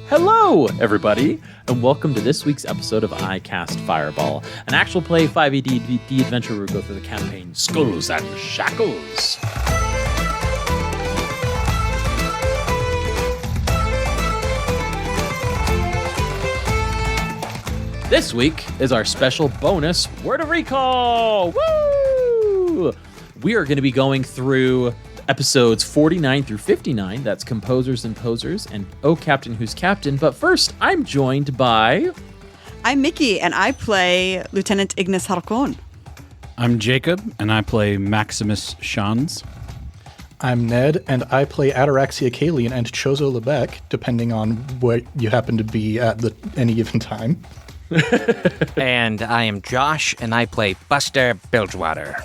Hello, everybody, and welcome to this week's episode of I Cast Fireball, an actual play 5e D&D adventure where we go through the campaign Skulls and Shackles. This week is our special bonus Word of Recall! Woo! We are going to be going through episodes 49 through 59. That's Composers and Posers and Oh Captain Who's Captain. But first, I'm joined by... I'm Mickey, and I play Lieutenant Ignis Harkon. I'm Jacob, and I play Maximus Shans. I'm Ned, and I play Ataraxia Kalian and Chozo Lebec, depending on where you happen to be at any given time. And I am Josh, and I play Buster Bilgewater.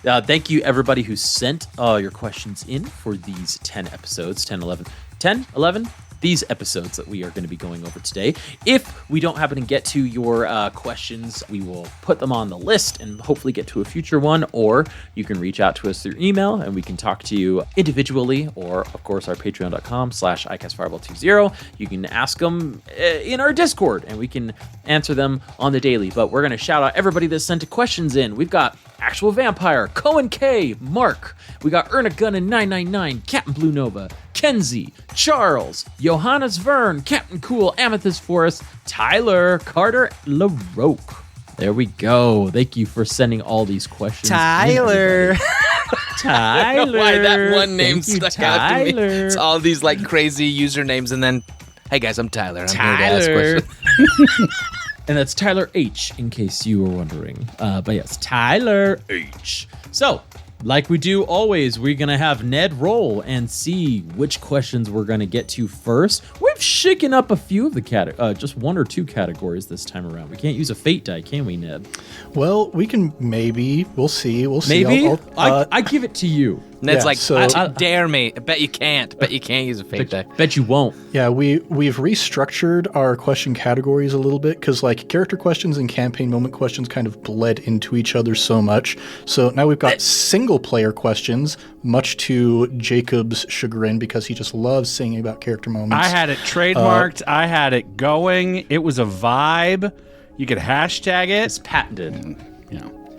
Thank you, everybody who sent your questions in for these 10 episodes, 10, 11, these episodes that we are going to be going over today. If we don't happen to get to your questions, we will put them on the list and hopefully get to a future one, or you can reach out to us through email and we can talk to you individually, or of course our patreon.com/icastfireball20. You can ask them in our Discord and we can answer them on the daily. But we're going to shout out everybody that sent questions in. We've got Actual Vampire, Cohen K, Mark. We got Erna Gunnan 999, Captain Blue Nova, Kenzie, Charles, Johannes Vern, Captain Cool, Amethyst Forest, Tyler, Carter, LaRoque. There we go. Thank you for sending all these questions. Tyler. I don't know why that one name Thank you, stuck out to me. Tyler. It's all these like crazy usernames, and then, hey guys, I'm Tyler. I'm here to ask questions. And that's Tyler H, in case you were wondering. But yes, Tyler H. So, like we do always, we're going to have Ned roll and see which questions we're going to get to first. We've shaken up a few of the just one or two categories this time around. We can't use a fate die, can we, Ned? Well, we can maybe. We'll see. Maybe? I give it to you. Ned's yeah, dare me. I bet you can't. Bet you can't use a fate die. Bet you won't. Yeah, we've restructured our question categories a little bit because like character questions and campaign moment questions kind of bled into each other so much. So now we've got single player questions, much to Jacob's chagrin because he just loves singing about character moments. I had it trademarked. I had it going. It was a vibe. You could hashtag it. It's patented.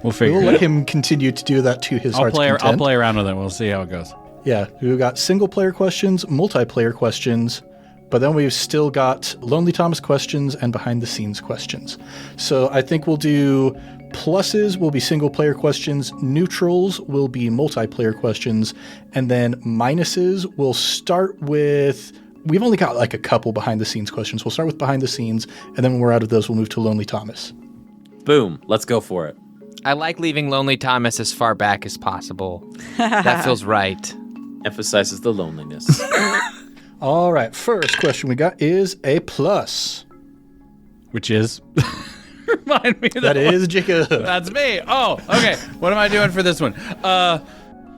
We'll figure We'll it let out. him continue to do that to his heart's content. I'll play around with it. We'll see how it goes. Yeah, we've got single player questions, multiplayer questions, but then we've still got Lonely Thomas questions and behind the scenes questions. So I think we'll do pluses will be single player questions, neutrals will be multiplayer questions, and then minuses will start with... We've only got like a couple behind the scenes questions. We'll start with behind the scenes, and then when we're out of those, we'll move to Lonely Thomas. Boom. Let's go for it. I like leaving Lonely Thomas as far back as possible. That feels right. Emphasizes the loneliness. All right, first question we got is a plus. Which is? Remind me of That one. is Jacob. That's me. Oh, okay. What am I doing for this one?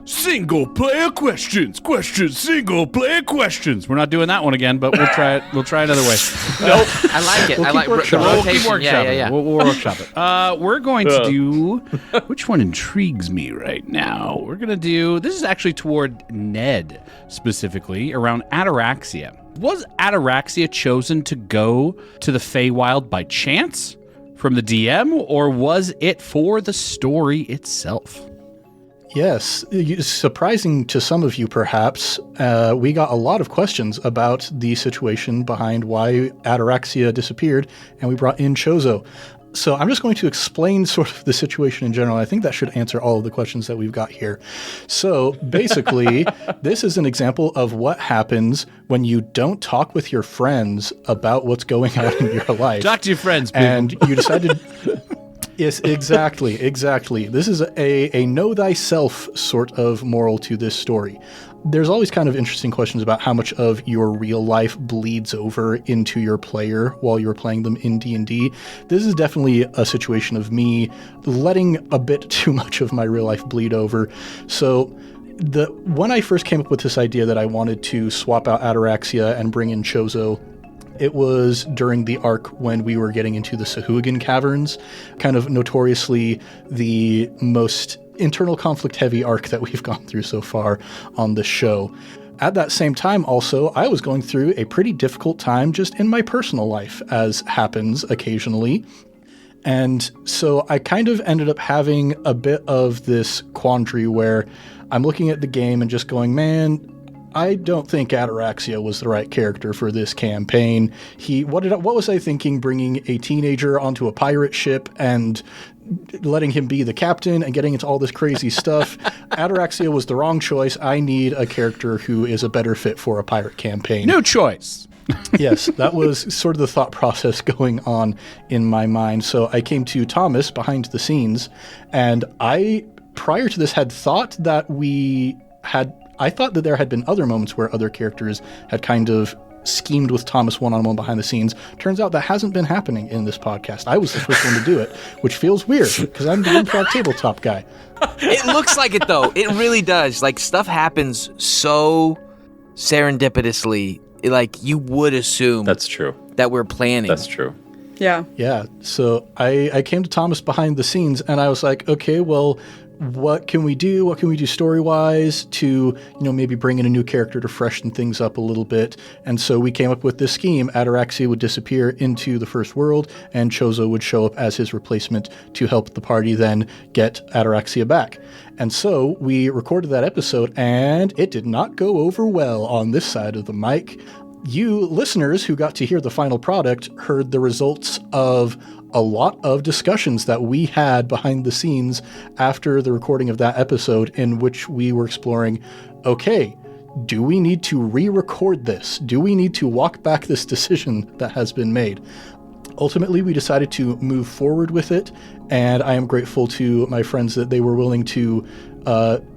Single player questions. Single player questions. We're not doing that one again, but we'll try it. We'll try another way. Nope. I like it. We'll I like keep the workshopping. We'll keep rotation. workshopping. Yeah. We'll workshop it. We're going to do... Which one intrigues me right now? We're going to do... This is actually toward Ned, specifically, around Ataraxia. Was Ataraxia chosen to go to the Feywild by chance from the DM, or was it for the story itself? Yes, surprising to some of you perhaps, we got a lot of questions about the situation behind why Ataraxia disappeared, and we brought in Chozo. So I'm just going to explain sort of the situation in general. I think that should answer all of the questions that we've got here. So basically, this is an example of what happens when you don't talk with your friends about what's going on in your life. Talk to your friends, people. And you decided... Yes, exactly. This is a know thyself sort of moral to this story. There's always kind of interesting questions about how much of your real life bleeds over into your player while you're playing them in D&D. This is definitely a situation of me letting a bit too much of my real life bleed over. So when I first came up with this idea that I wanted to swap out Ataraxia and bring in Chozo, it was during the arc when we were getting into the Sahuagin Caverns, kind of notoriously the most internal conflict heavy arc that we've gone through so far on the show. At that same time, also, I was going through a pretty difficult time just in my personal life, as happens occasionally. And so I kind of ended up having a bit of this quandary where I'm looking at the game and just going, man, I don't think Ataraxia was the right character for this campaign. What was I thinking, bringing a teenager onto a pirate ship and letting him be the captain and getting into all this crazy stuff? Ataraxia was the wrong choice. I need a character who is a better fit for a pirate campaign. No choice. Yes, that was sort of the thought process going on in my mind. So I came to Thomas behind the scenes, and I, prior to this, had thought that I thought that there had been other moments where other characters had kind of schemed with Thomas one-on-one behind the scenes. Turns out that hasn't been happening in this podcast. I was the first one to do it, which feels weird because I'm the improv tabletop guy. It looks like it, though. It really does. Like, stuff happens so serendipitously. Like, you would assume That's true. that we're planning. That's true. Yeah. Yeah, so I came to Thomas behind the scenes, and I was like, okay, well, what can we do? What can we do story-wise to, maybe bring in a new character to freshen things up a little bit? And so we came up with this scheme. Ataraxia would disappear into the first world, and Chozo would show up as his replacement to help the party then get Ataraxia back. And so we recorded that episode, and it did not go over well on this side of the mic. You listeners who got to hear the final product heard the results of a lot of discussions that we had behind the scenes after the recording of that episode, in which we were exploring, okay, do we need to re-record this? Do we need to walk back this decision that has been made? Ultimately, we decided to move forward with it, and I am grateful to my friends that they were willing to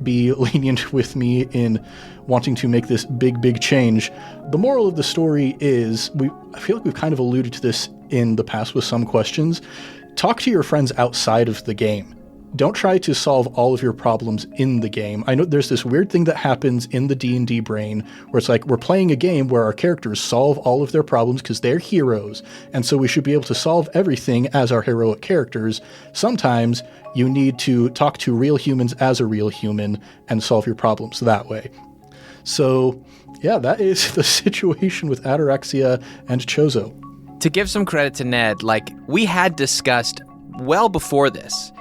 be lenient with me in wanting to make this big change. The moral of the story is, I feel like we've kind of alluded to this in the past with some questions. Talk to your friends outside of the game. Don't try to solve all of your problems in the game. I know there's this weird thing that happens in the D&D brain where it's like we're playing a game where our characters solve all of their problems because they're heroes, and so we should be able to solve everything as our heroic characters. Sometimes you need to talk to real humans as a real human and solve your problems that way. So, yeah, that is the situation with Ataraxia and Chozo. To give some credit to Ned, like, we had discussed well before this,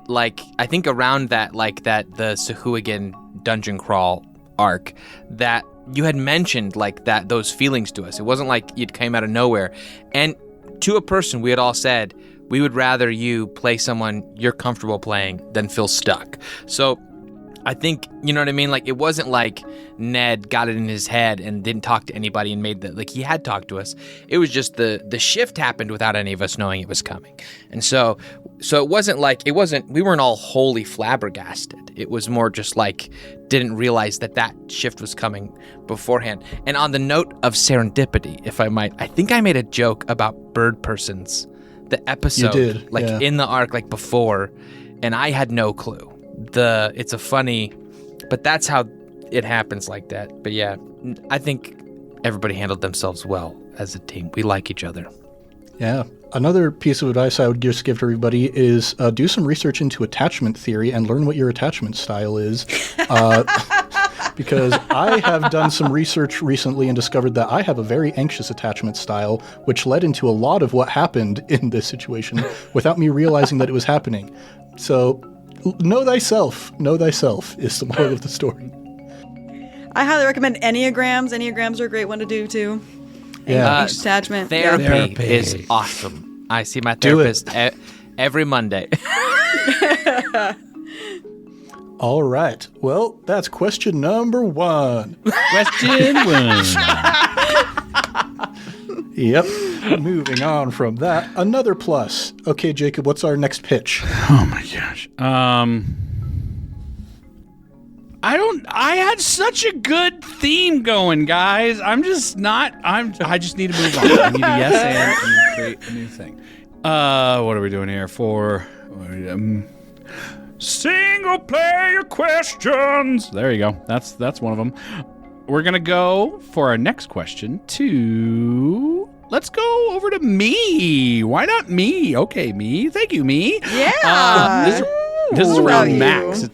like, I think around that, like, the Sahuagin dungeon crawl arc, that you had mentioned, like, that those feelings to us. It wasn't like it came out of nowhere. And to a person, we had all said, we would rather you play someone you're comfortable playing than feel stuck. So I think, you know what I mean? Like, it wasn't like Ned got it in his head and didn't talk to anybody and made like, he had talked to us. It was just the shift happened without any of us knowing it was coming. And so it wasn't like, we weren't all wholly flabbergasted. It was more just like, didn't realize that shift was coming beforehand. And on the note of serendipity, if I might, I think I made a joke about bird persons, the episode, you did, like, yeah. in the arc, like, before, and I had no clue. It's a funny, but that's how it happens like that. But yeah, I think everybody handled themselves well as a team. We like each other. Yeah. Another piece of advice I would just give to everybody is do some research into attachment theory and learn what your attachment style is. Because I have done some research recently and discovered that I have a very anxious attachment style, which led into a lot of what happened in this situation without me realizing that it was happening. So know thyself. Know thyself is the moral of the story. I highly recommend Enneagrams. Enneagrams are a great one to do, too. Yeah. Anxious attachment. Therapy is awesome. I see my therapist every Monday. All right. Well, that's question number 1. Question 1. Yep. Moving on from that, another plus. Okay, Jacob, what's our next pitch? Oh my gosh. I had such a good theme going, guys. I just need to move on. I need to yes and create a new thing. What are we doing here for? Single player questions. There you go. That's one of them. We're going to go for our next question let's go over to me. Why not me? Okay, me. Thank you, me. Yeah. This is around Max.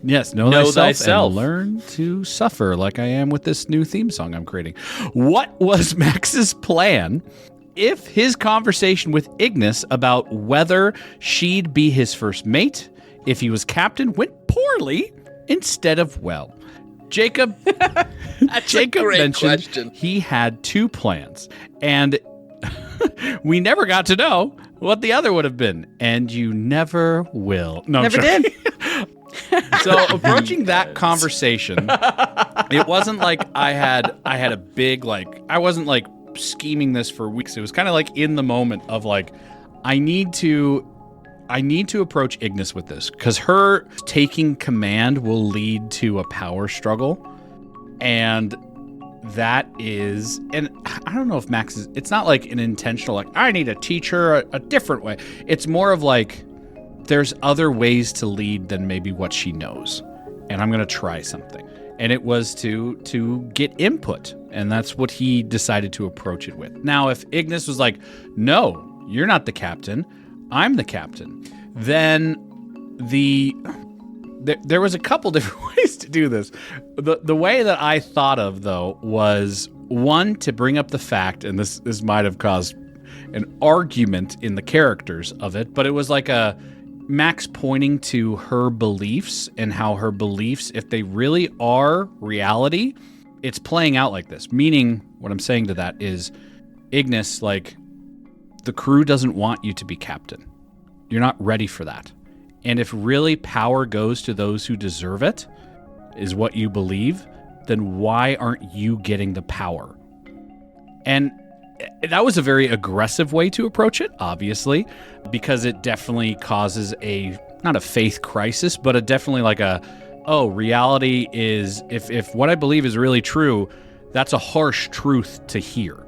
Yes, know thyself and learn to suffer like I am with this new theme song I'm creating. What was Max's plan if his conversation with Ignis about whether she'd be his first mate, if he was captain, went poorly instead of well? Jacob mentioned he had 2 plans, and we never got to know what the other would have been, and you never will. No, Never did. So approaching that conversation, it wasn't like I had a big, like, I wasn't like scheming this for weeks. It was kind of like in the moment of like, I need to approach Ignis with this, because her taking command will lead to a power struggle. And that is, and I don't know if Max is, it's not like an intentional, like, I need to teach her a different way. It's more of like, there's other ways to lead than maybe what she knows. And I'm going to try something. And it was to get input. And that's what he decided to approach it with. Now, if Ignis was like, no, you're not the captain, I'm the captain, then there was a couple different ways to do this. The way that I thought of, though, was one, to bring up the fact, and this might have caused an argument in the characters of it, but it was like a Max pointing to her beliefs and how her beliefs, if they really are reality, it's playing out like this. Meaning, what I'm saying to that is, Ignis, like, the crew doesn't want you to be captain. You're not ready for that. And if really power goes to those who deserve it, is what you believe, then why aren't you getting the power? And that was a very aggressive way to approach it, obviously, because it definitely causes not a faith crisis, but definitely like reality is, if what I believe is really true, that's a harsh truth to hear.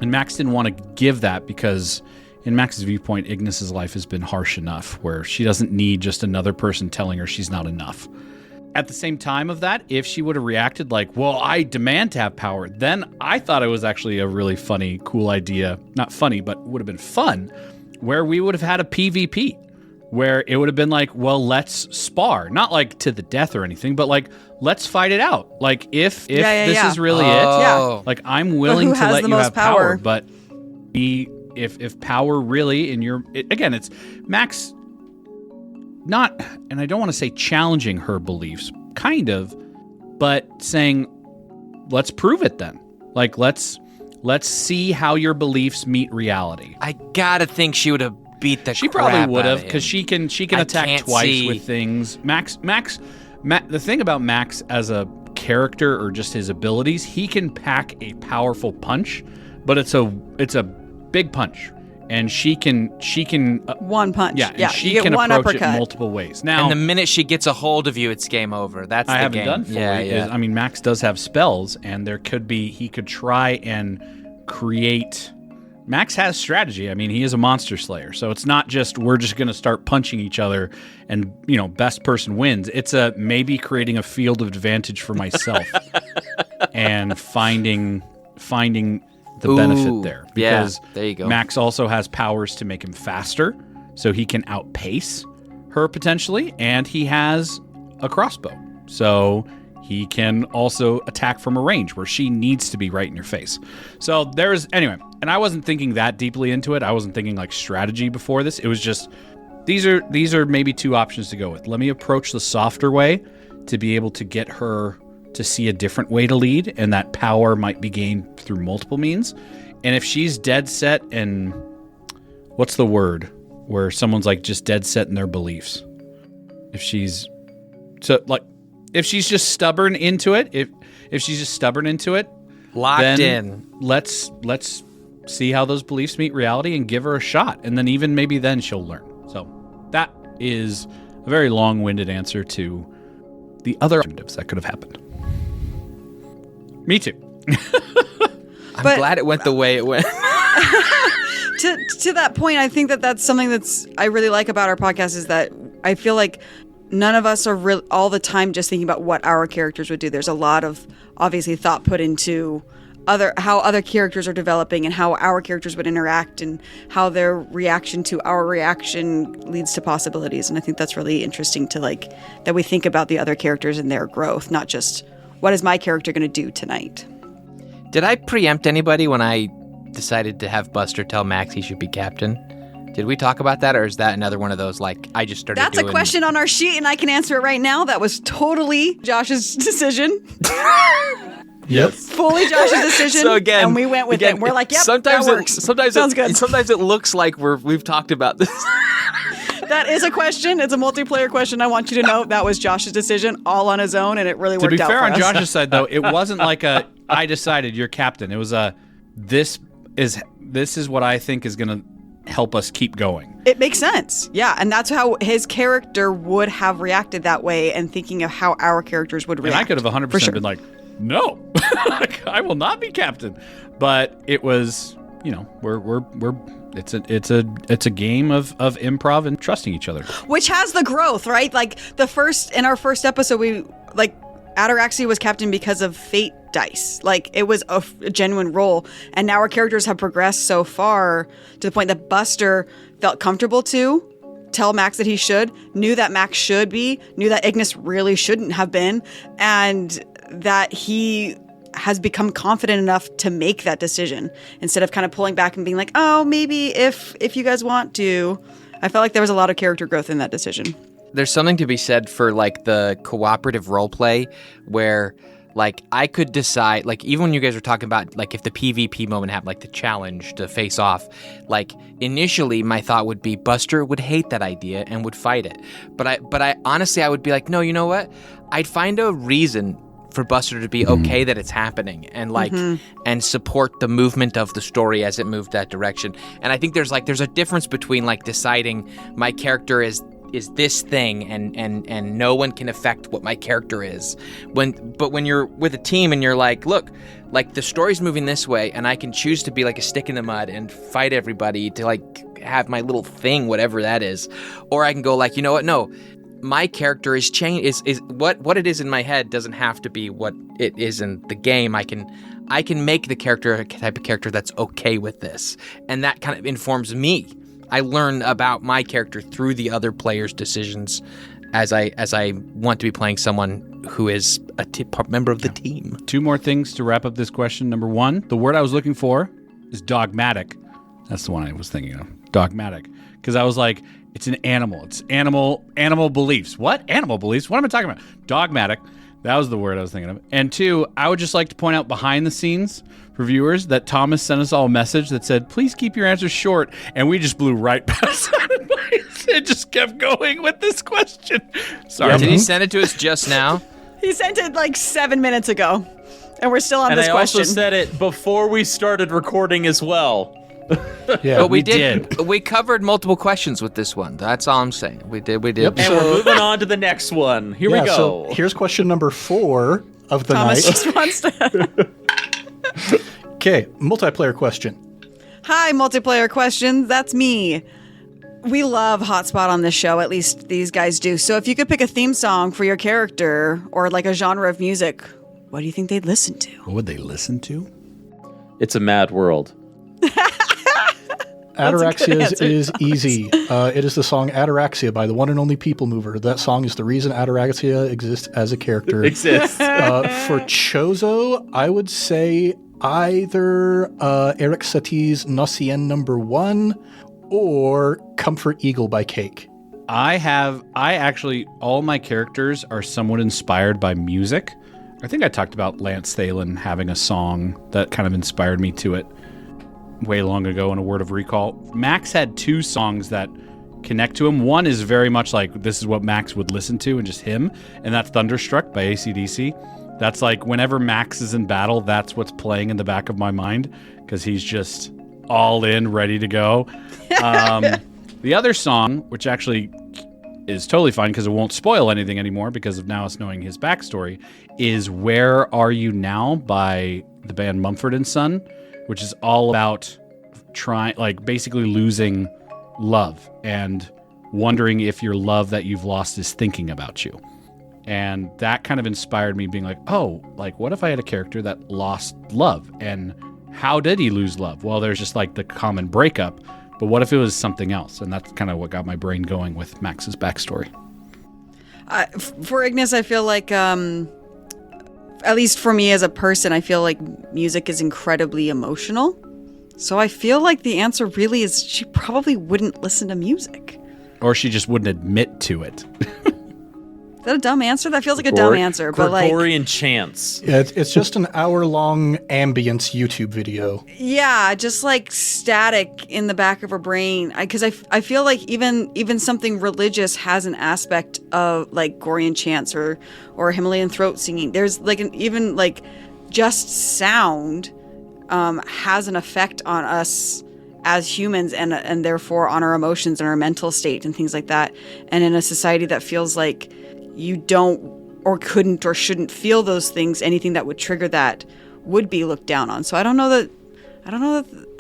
And Max didn't want to give that, because in Max's viewpoint, Ignis's life has been harsh enough where she doesn't need just another person telling her she's not enough. At the same time of that, if she would have reacted like, well, I demand to have power, then I thought it was actually a really funny, cool idea. Not funny, but would have been fun, where we would have had a PvP, where it would have been like, well, let's spar. Not like to the death or anything, but like, let's fight it out. Like, if this is really it, like, I'm willing to let you have power, but if power really again, it's Max, not, and I don't want to say challenging her beliefs, kind of, but saying, let's prove it then. Like, let's see how your beliefs meet reality. I gotta think she would have beat the She crap probably would have, out of because she can I attack can't twice see. with things. Max, the thing about Max as a character, or just his abilities, he can pack a powerful punch, but it's a big punch. And she can One punch. Yeah, and Yeah, she you get can one approach uppercut. it multiple ways. Now, And the minute she gets a hold of you, it's game over. That's I the haven't game. done fully. Yeah. I mean, Max does have spells, and he could try and create. Max has strategy. I mean, he is a monster slayer, so it's not just we're just going to start punching each other and best person wins. It's maybe creating a field of advantage for myself and finding the benefit there, because there you go. Max also has powers to make him faster, so he can outpace her potentially, and he has a crossbow, so he can also attack from a range where she needs to be right in your face. So anyway, and I wasn't thinking that deeply into it. I wasn't thinking like strategy before this. It was just these are maybe 2 options to go with. Let me approach the softer way to be able to get her to see a different way to lead, and that power might be gained through multiple means. And if she's dead set, and what's the word where someone's like just dead set in their beliefs? If she's just stubborn into it, if she's just stubborn into it, Locked in. Let's see how those beliefs meet reality and give her a shot, and then even maybe then she'll learn. So that is a very long-winded answer to the other alternatives that could have happened. Me too. I'm glad it went the way it went. To that point, I think that's something I really like about our podcast, is that I feel like none of us are all the time just thinking about what our characters would do. There's a lot of obviously thought put into how other characters are developing and how our characters would interact and how their reaction to our reaction leads to possibilities. And I think that's really interesting to that we think about the other characters and their growth, not just what is my character going to do tonight. Did I preempt anybody when I decided to have Buster tell Max he should be captain? Did we talk about that, or is that another one of those, I just started That's doing... a question on our sheet, and I can answer it right now. That was totally Josh's decision. Yep. Fully Josh's decision. So again, and we went with it. We're like, yep, that works. Sounds good. Sometimes it looks like we've talked about this. That is a question. It's a multiplayer question. I want you to know that was Josh's decision all on his own, and it really worked out for us. To be fair, on Josh's side, though, it wasn't like I decided you're captain. It was this is what I think is going to help us keep going. It makes sense. Yeah, and that's how his character would have reacted that way, and thinking of how our characters would react. And I could have 100% been like, no, I will not be captain. But it was, it's a game of improv and trusting each other. Which has the growth, right? In our first episode, Ataraxia was captain because of fate dice. It was a genuine role. And now our characters have progressed so far to the point that Buster felt comfortable to tell Max that he should, knew that Max should be, knew that Ignis really shouldn't have been, and that he has become confident enough to make that decision instead of kind of pulling back and being like, oh, maybe if you guys want to. I felt like there was a lot of character growth in that decision. There's something to be said for the cooperative role play where I could decide, even when you guys were talking about if the PvP moment happened, the challenge to face off, initially my thought would be Buster would hate that idea and would fight it. But I honestly, I would be like, no, you know what? I'd find a reason for Buster to be okay that it's happening and and support the movement of the story as it moved that direction. And I think there's a difference between deciding my character is this thing and no one can affect what my character is. But when you're with a team and you're look, the story's moving this way and I can choose to be a stick in the mud and fight everybody to have my little thing, whatever that is. Or I can go you know what? No, my character is what it is in my head doesn't have to be what it is in the game. I can make the character a type of character that's okay with this. And that kind of informs me. I learn about my character through the other players' decisions as I want to be playing someone who is a member of the team. Two more things to wrap up this question. Number one, the word I was looking for is dogmatic. That's the one I was thinking of. Dogmatic. Because I was like, it's an animal. It's animal beliefs. What? Animal beliefs? What am I talking about? Dogmatic. That was the word I was thinking of. And two, I would just like to point out behind the scenes for viewers that Thomas sent us all a message that said, please keep your answers short. And we just blew right past that. It just kept going with this question. Sorry. Did he send it to us just now? He sent it 7 minutes ago. And we're still on this question. And I also said it before we started recording as well. Yeah, but we did. We covered multiple questions with this one. That's all I'm saying. We did. Yep. And we're moving on to the next one. Here we go. So here's question number 4 of the Thomas night. just wants to. Okay, multiplayer question. Hi, multiplayer questions. That's me. We love Hotspot on this show, at least these guys do. So if you could pick a theme song for your character or a genre of music, what do you think they'd listen to? What would they listen to? It's a mad world. Ataraxia is easy. It is the song Ataraxia by the one and only People Mover. That song is the reason Ataraxia exists as a character. Exists. For Chozo, I would say either Eric Satie's Nocien number 1 or Comfort Eagle by Cake. I actually, all my characters are somewhat inspired by music. I think I talked about Lance Thalen having a song that kind of inspired me to it way long ago in A Word of Recall. Max had 2 songs that connect to him. One is very much this is what Max would listen to and just him, and that's Thunderstruck by AC/DC. That's whenever Max is in battle, that's what's playing in the back of my mind because he's just all in, ready to go. The other song, which actually is totally fine because it won't spoil anything anymore because of now us knowing his backstory, is Where Are You Now by the band Mumford & Son, which is all about basically losing love and wondering if your love that you've lost is thinking about you. And that kind of inspired me being like, oh, like what if I had a character that lost love? And how did he lose love? Well, there's just like the common breakup, but what if it was something else? And that's kind of what got my brain going with Max's backstory. For Ignis, I feel like, at least for me as a person, I feel like music is incredibly emotional. So I feel like the answer really is she probably wouldn't listen to music. Or she just wouldn't admit to it. Is that a dumb answer? That feels like a dumb answer, but like Gregorian chants. Yeah, it's just an hour-long ambience YouTube video. yeah, just like static in the back of her brain. Because I feel like even something religious has an aspect of like Gregorian chants or Himalayan throat singing. There's like even like just sound has an effect on us as humans and therefore on our emotions and our mental state and things like that. And in a society that feels like you don't or couldn't or shouldn't feel those things, anything that would trigger that would be looked down on. So I don't know that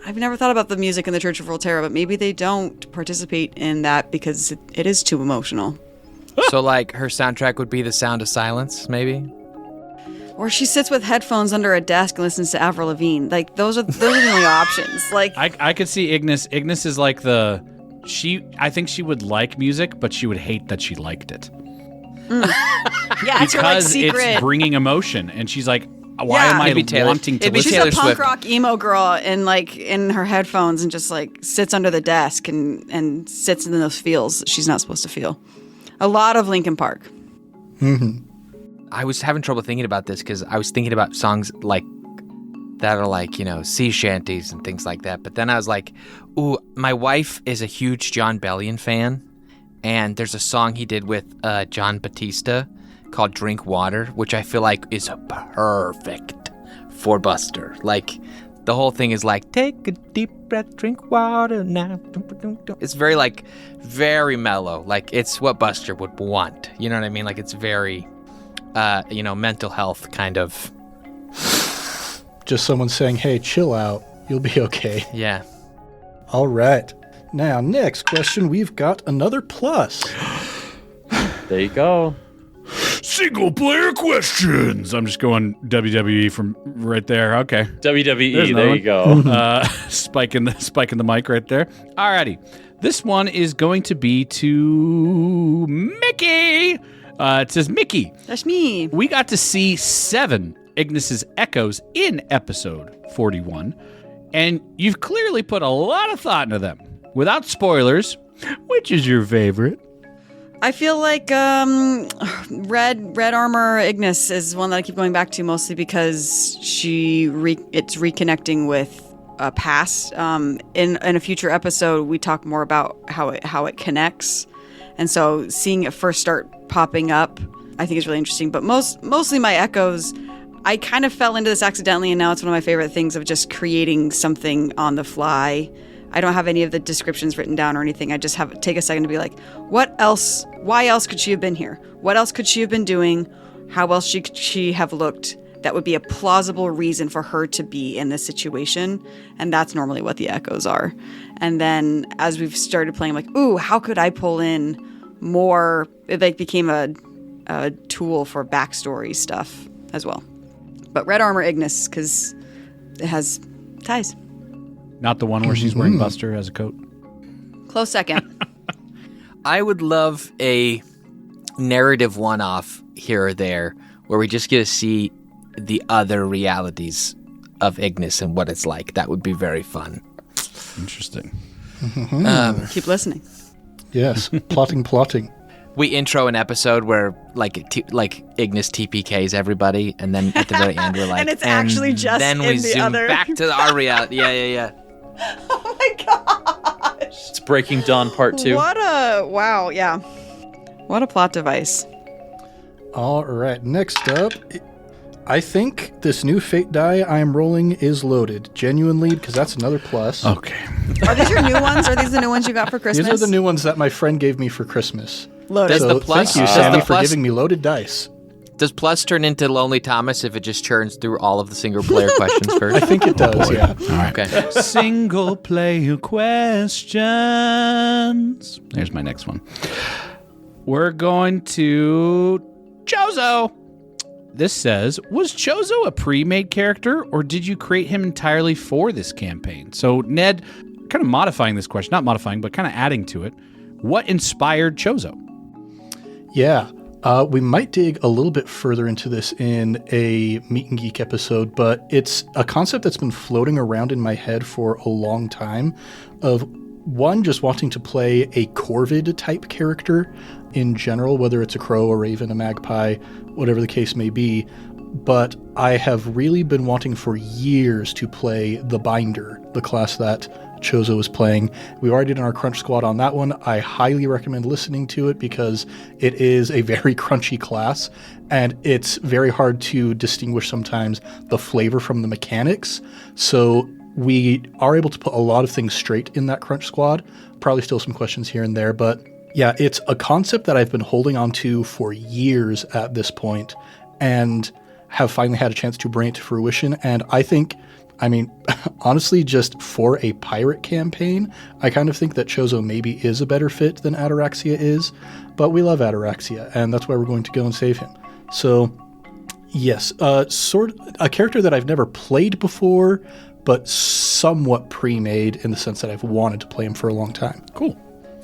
I've never thought about the music in the Church of Volterra, but maybe they don't participate in that because it is too emotional. So like her soundtrack would be The Sound of Silence, maybe? Or she sits with headphones under a desk and listens to Avril Lavigne. Like those are the only options. Like I could see Ignis. Ignis is like I think she would like music, but she would hate that she liked it. yeah, it's her like Because secret. it's bringing emotion, and she's like, why am I It'd be Taylor- wanting to it'd be listen? She's Taylor a punk Swift. rock emo girl in her headphones and just like sits under the desk and sits in those feels that she's not supposed to feel. A lot of Linkin Park. I was having trouble thinking about this because I was thinking about songs like that are like, sea shanties and things like that. But then I was like, ooh, my wife is a huge John Bellion fan. And there's a song he did with John Batista called Drink Water, which I feel like is perfect for Buster. Like, the whole thing is like, take a deep breath, drink water now. It's very, like, very mellow. Like, it's what Buster would want. You know what I mean? Like, it's very, mental health kind of. Just someone saying, hey, chill out. You'll be okay. Yeah. All right. Now, next question, we've got another plus. There you go. Single player questions. I'm just going WWE from right there. Okay. WWE. There's There another you go. Spiking the mic right there. Alrighty. This one is going to be to Mickey. It says, Mickey, That's me. we got to see 7 Ignis's echoes in episode 41, and you've clearly put a lot of thought into them. Without spoilers, which is your favorite? I feel like Red Armor Ignis is one that I keep going back to mostly because it's reconnecting with a past. In a future episode, we talk more about how it connects, and so seeing it first start popping up, I think is really interesting. But mostly my echoes, I kind of fell into this accidentally, and now it's one of my favorite things of just creating something on the fly. I don't have any of the descriptions written down or anything. I just take a second to be like, what else? Why else could she have been here? What else could she have been doing? How else could she have looked? That would be a plausible reason for her to be in this situation. And that's normally what the echoes are. And then as we've started playing, I'm like, ooh, how could I pull in more? It like became a tool for backstory stuff as well. But Red Armor Ignis, because it has ties. Not the one where she's wearing Buster as a coat. Close second. I would love a narrative one-off here or there where we just get to see the other realities of Ignis and what it's like. That would be very fun. Interesting. Keep listening. Yes, plotting. We intro an episode where like Ignis TPKs everybody, and then at the very end we're like, And it's actually just then we in the zoom other- back to our reality. Yeah. Oh my gosh. It's Breaking Dawn Part 2. Wow, yeah. What a plot device. All right, next up, I think this new fate die I am rolling is loaded. Genuinely, because that's another plus. Okay. Are these your new ones? Are these the new ones you got for Christmas? These are the new ones that my friend gave me for Christmas. Loaded. Does So the plus- thank you, does Sammy, the for plus- giving me loaded dice. Does Plus turn into Lonely Thomas if it just churns through all of the single player questions I first? think it does, yeah. All right. Okay. Single player questions. There's my next one. We're going to Chozo. This says, was Chozo a pre-made character, or did you create him entirely for this campaign? So, Ned, kind of modifying this question, not modifying, but kind of adding to it, what inspired Chozo? Yeah, we might dig a little bit further into this in a Meet and Geek episode, but it's a concept that's been floating around in my head for a long time of, one, just wanting to play a Corvid-type character in general, whether it's a crow, a raven, a magpie, whatever the case may be. But I have really been wanting for years to play the Binder, the class that Chozo is playing. We already did our Crunch Squad on that one. I highly recommend listening to it because it is a very crunchy class, and it's very hard to distinguish sometimes the flavor from the mechanics. So we are able to put a lot of things straight in that Crunch Squad. Probably still some questions here and there, but yeah, it's a concept that I've been holding on to for years at this point, and have finally had a chance to bring it to fruition. And I think, honestly, just for a pirate campaign, I kind of think that Chozo maybe is a better fit than Ataraxia is, but we love Ataraxia, and that's why we're going to go and save him. So, yes, sort of a character that I've never played before, but somewhat pre-made in the sense that I've wanted to play him for a long time. Cool.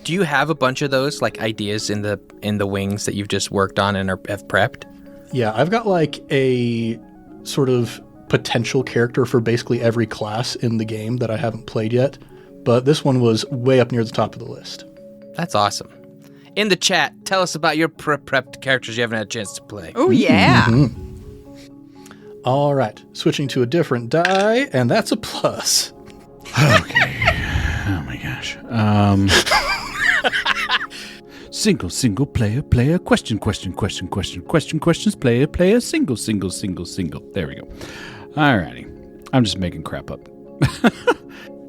Do you have a bunch of those like ideas in the wings that you've just worked on and have prepped? Yeah, I've got like a sort of potential character for basically every class in the game that I haven't played yet, but this one was way up near the top of the list. That's awesome. In the chat, tell us about your prepped characters you haven't had a chance to play. Oh, yeah. Mm-hmm. All right, switching to a different die, and that's a plus. Okay. Oh my gosh. Single, player, question, questions, player, single. There we go. Alrighty. I'm just making crap up.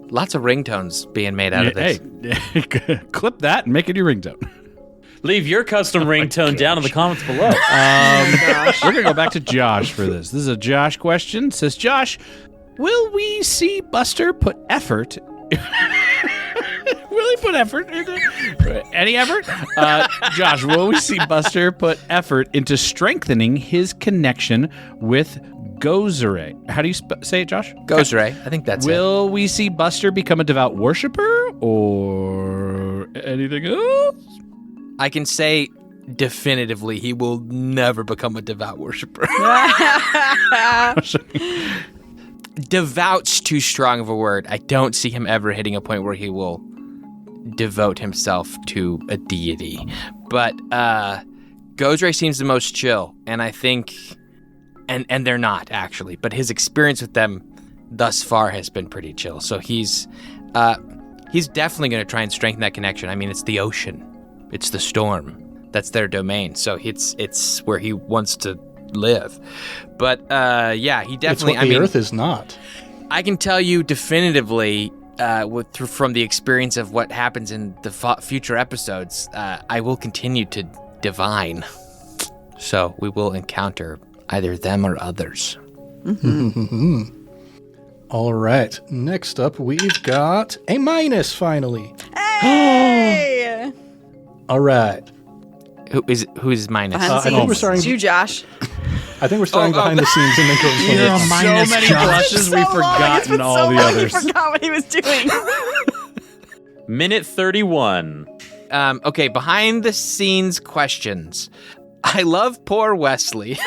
Lots of ringtones being made out of this. Hey, clip that and make it your ringtone. Leave your custom ringtone down in the comments below. We're going to go back to Josh for this. This is a Josh question. It says, Josh, will we see Buster put effort... Will he put effort into any effort? Josh, will we see Buster put effort into strengthening his connection with Gozere? How do you say it, Josh? Gozere. I think that's Will we see Buster become a devout worshiper or anything else? I can say definitively he will never become a devout worshiper. Devout's too strong of a word. I don't see him ever hitting a point where he will devote himself to a deity. But Gozere seems the most chill, and I think, and they're not actually, but his experience with them thus far has been pretty chill. So he's definitely going to try and strengthen that connection. I mean, it's the ocean, it's the storm, that's their domain. So it's where he wants to live. But yeah, he definitely. It's what the Earth is not. I can tell you definitively, from the experience of what happens in the future episodes, I will continue to divine. So we will encounter either them or others. Mm-hmm. All right. Next up, we've got a minus. Finally. Hey! All right. Who's minus? Behind the I think scenes. we're starting. It's you, Josh. I think we're starting behind the scenes and then going. You're a minus, so many Josh. blushes. We've forgotten all the others. He forgot what he was doing. Minute 31. Okay, behind the scenes questions. I love poor Wesley.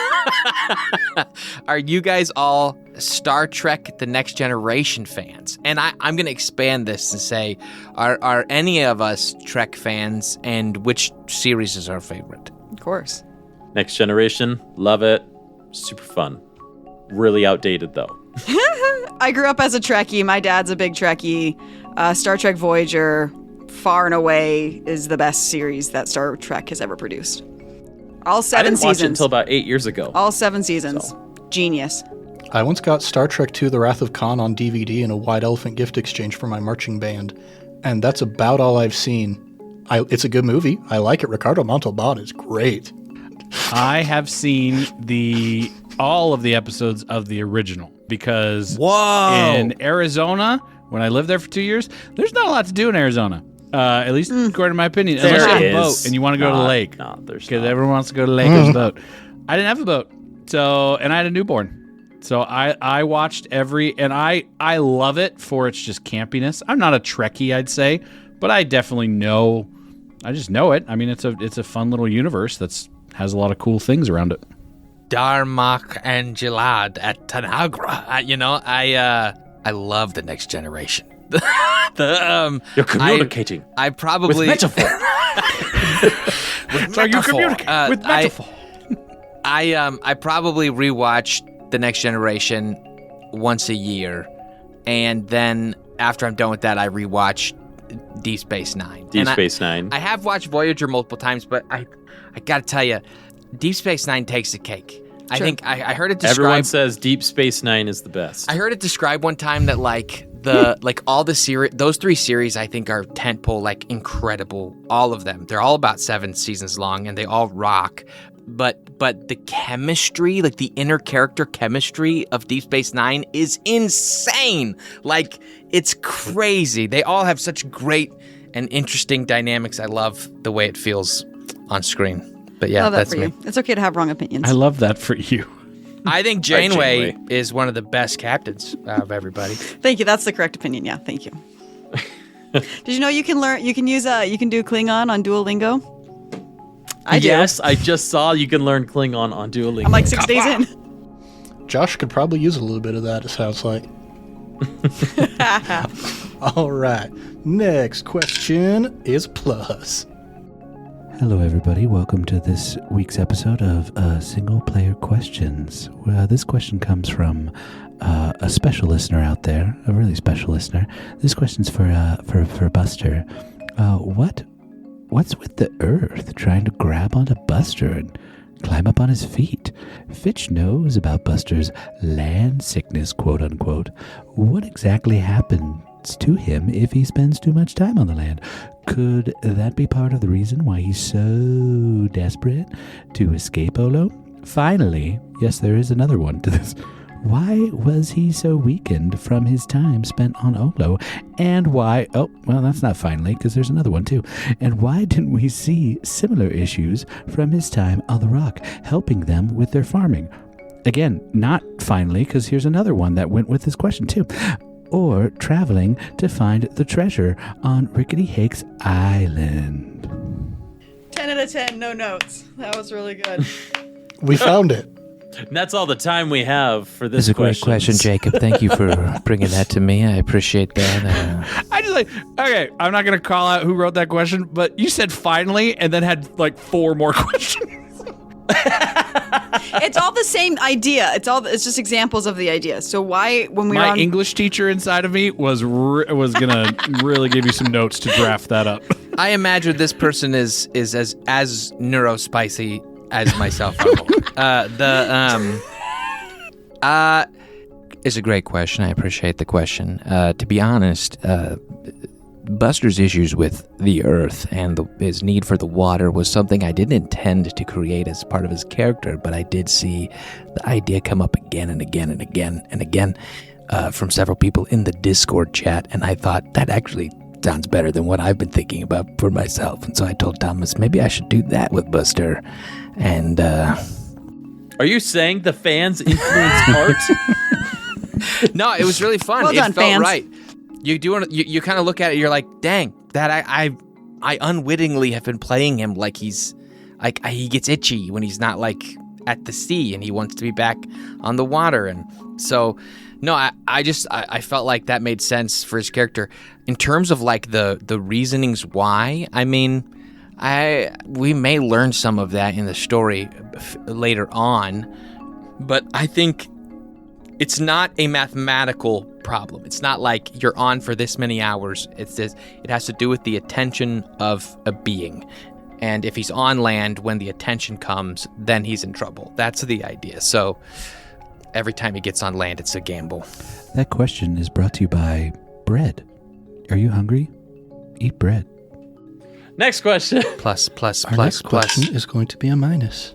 Are you guys all Star Trek The Next Generation fans? And I'm going to expand this and say, are any of us Trek fans, and which series is our favorite? Of course. Next Generation. Love it. Super fun. Really outdated, though. I grew up as a Trekkie. My dad's a big Trekkie. Star Trek Voyager, far and away, is the best series that Star Trek has ever produced. All 7 I didn't seasons. watch it until about 8 years ago. All 7 seasons. Genius. I once got Star Trek II: The Wrath of Khan on DVD in a White Elephant gift exchange for my marching band, and that's about all I've seen. It's a good movie. I like it. Ricardo Montalban is great. I have seen all of the episodes of the original because Whoa! in Arizona, when I lived there for 2 years, there's not a lot to do in Arizona. At least according to my opinion. There Unless you have a is boat and you want to go to the lake. No, there's Because not. everyone wants to go to the lake. There's a boat. I didn't have a boat. And I had a newborn. So I watched and I love it for its just campiness. I'm not a Trekkie, I'd say, but I definitely know. I just know it. I mean, it's a fun little universe has a lot of cool things around it. Darmok and Gilad at Tanagra. I love the Next Generation. You're communicating. I probably with metaphor. So you communicate with metaphor. I probably rewatch the Next Generation once a year, and then after I'm done with that, I rewatch Deep Space Nine. Deep Space Nine. I have watched Voyager multiple times, but I gotta tell you, Deep Space Nine takes the cake. I think I heard it described. Everyone says Deep Space Nine is the best. I heard it described one time that all the series, those 3 series, I think are tentpole, like incredible. All of them. They're all about 7 seasons long, and they all rock. But the chemistry, like the inner character chemistry of Deep Space Nine is insane. Like, it's crazy. They all have such great and interesting dynamics. I love the way it feels on screen. But yeah, Love that that's for me. you. It's okay to have wrong opinions. I love that for you. I think Janeway. Janeway is one of the best captains of everybody. Thank you. That's the correct opinion. Yeah, thank you. Did you know you can do Klingon on Duolingo? I do. Yes, I just saw you can learn Klingon on Duolingo. I'm like 6 days in. Josh could probably use a little bit of that, it sounds like. All right. Next question is plus. Hello, everybody. Welcome to this week's episode of Single Player Questions. This question comes from a special listener out there, a really special listener. This question's for Buster. What's with the Earth trying to grab onto Buster and climb up on his feet? Fitch knows about Buster's land sickness, quote unquote. What exactly happens to him if he spends too much time on the land? Could that be part of the reason why he's so desperate to escape Ollo? Finally, yes, there is another one to this. Why was he so weakened from his time spent on Ollo? And why... Oh, well, that's not finally, because there's another one, too. And why didn't we see similar issues from his time on the Rock, helping them with their farming? Again, not finally, because here's another one that went with this question, too. Or traveling to find the treasure on Rickety Hake's Island. 10 out of 10, no notes. That was really good. We found it. And that's all the time we have for this It's a great question, Jacob. Thank you for bringing that to me. I appreciate that. I just okay, I'm not going to call out who wrote that question, but you said finally and then had 4 more questions. It's all the same idea. It's just examples of the idea. So why, when we were My on... English teacher inside of me was going to really give you some notes to draft that up. I imagine this person is as neurospicy as myself. It's a great question. I appreciate the question. To be honest, Buster's issues with the earth and his need for the water was something I didn't intend to create as part of his character, but I did see the idea come up again and again and again and again from several people in the Discord chat, and I thought that actually sounds better than what I've been thinking about for myself. And so I told Thomas, maybe I should do that with Buster. And Are you saying the fans influence art? no, it was really fun. Well done, it felt fans. right. You kind of look at it, you're like, dang, that I unwittingly have been playing him like he's like he gets itchy when he's not like at the sea and he wants to be back on the water. And so no, I felt like that made sense for his character. In terms of like the reasonings why, I mean, we may learn some of that in the story later on, but I think it's not a mathematical problem. It's not like you're on for this many hours. It has to do with the attention of a being. And if he's on land when the attention comes, then he's in trouble. That's the idea. So every time he gets on land, it's a gamble. That question is brought to you by bread. Are you hungry? Eat bread. Next question. Plus. Our next question is going to be a minus.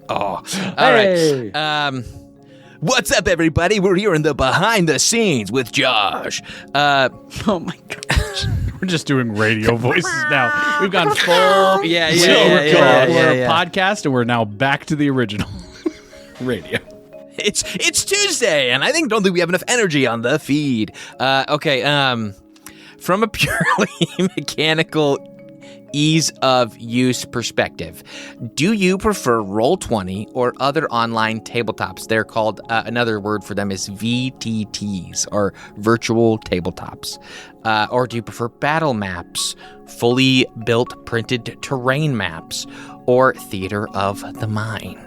Oh, all Hey. right. What's up, everybody? We're here in the behind the scenes with Josh. Oh my gosh. We're just doing radio voices now. We've gone full. Yeah, We're a podcast, and we're now back to the original radio. It's Tuesday, and I don't think we have enough energy on the feed. Okay. From a purely mechanical ease of use perspective, do you prefer Roll20 or other online tabletops? They're called, another word for them is VTTs, or virtual tabletops. Or do you prefer battle maps, fully built printed terrain maps, or theater of the mind?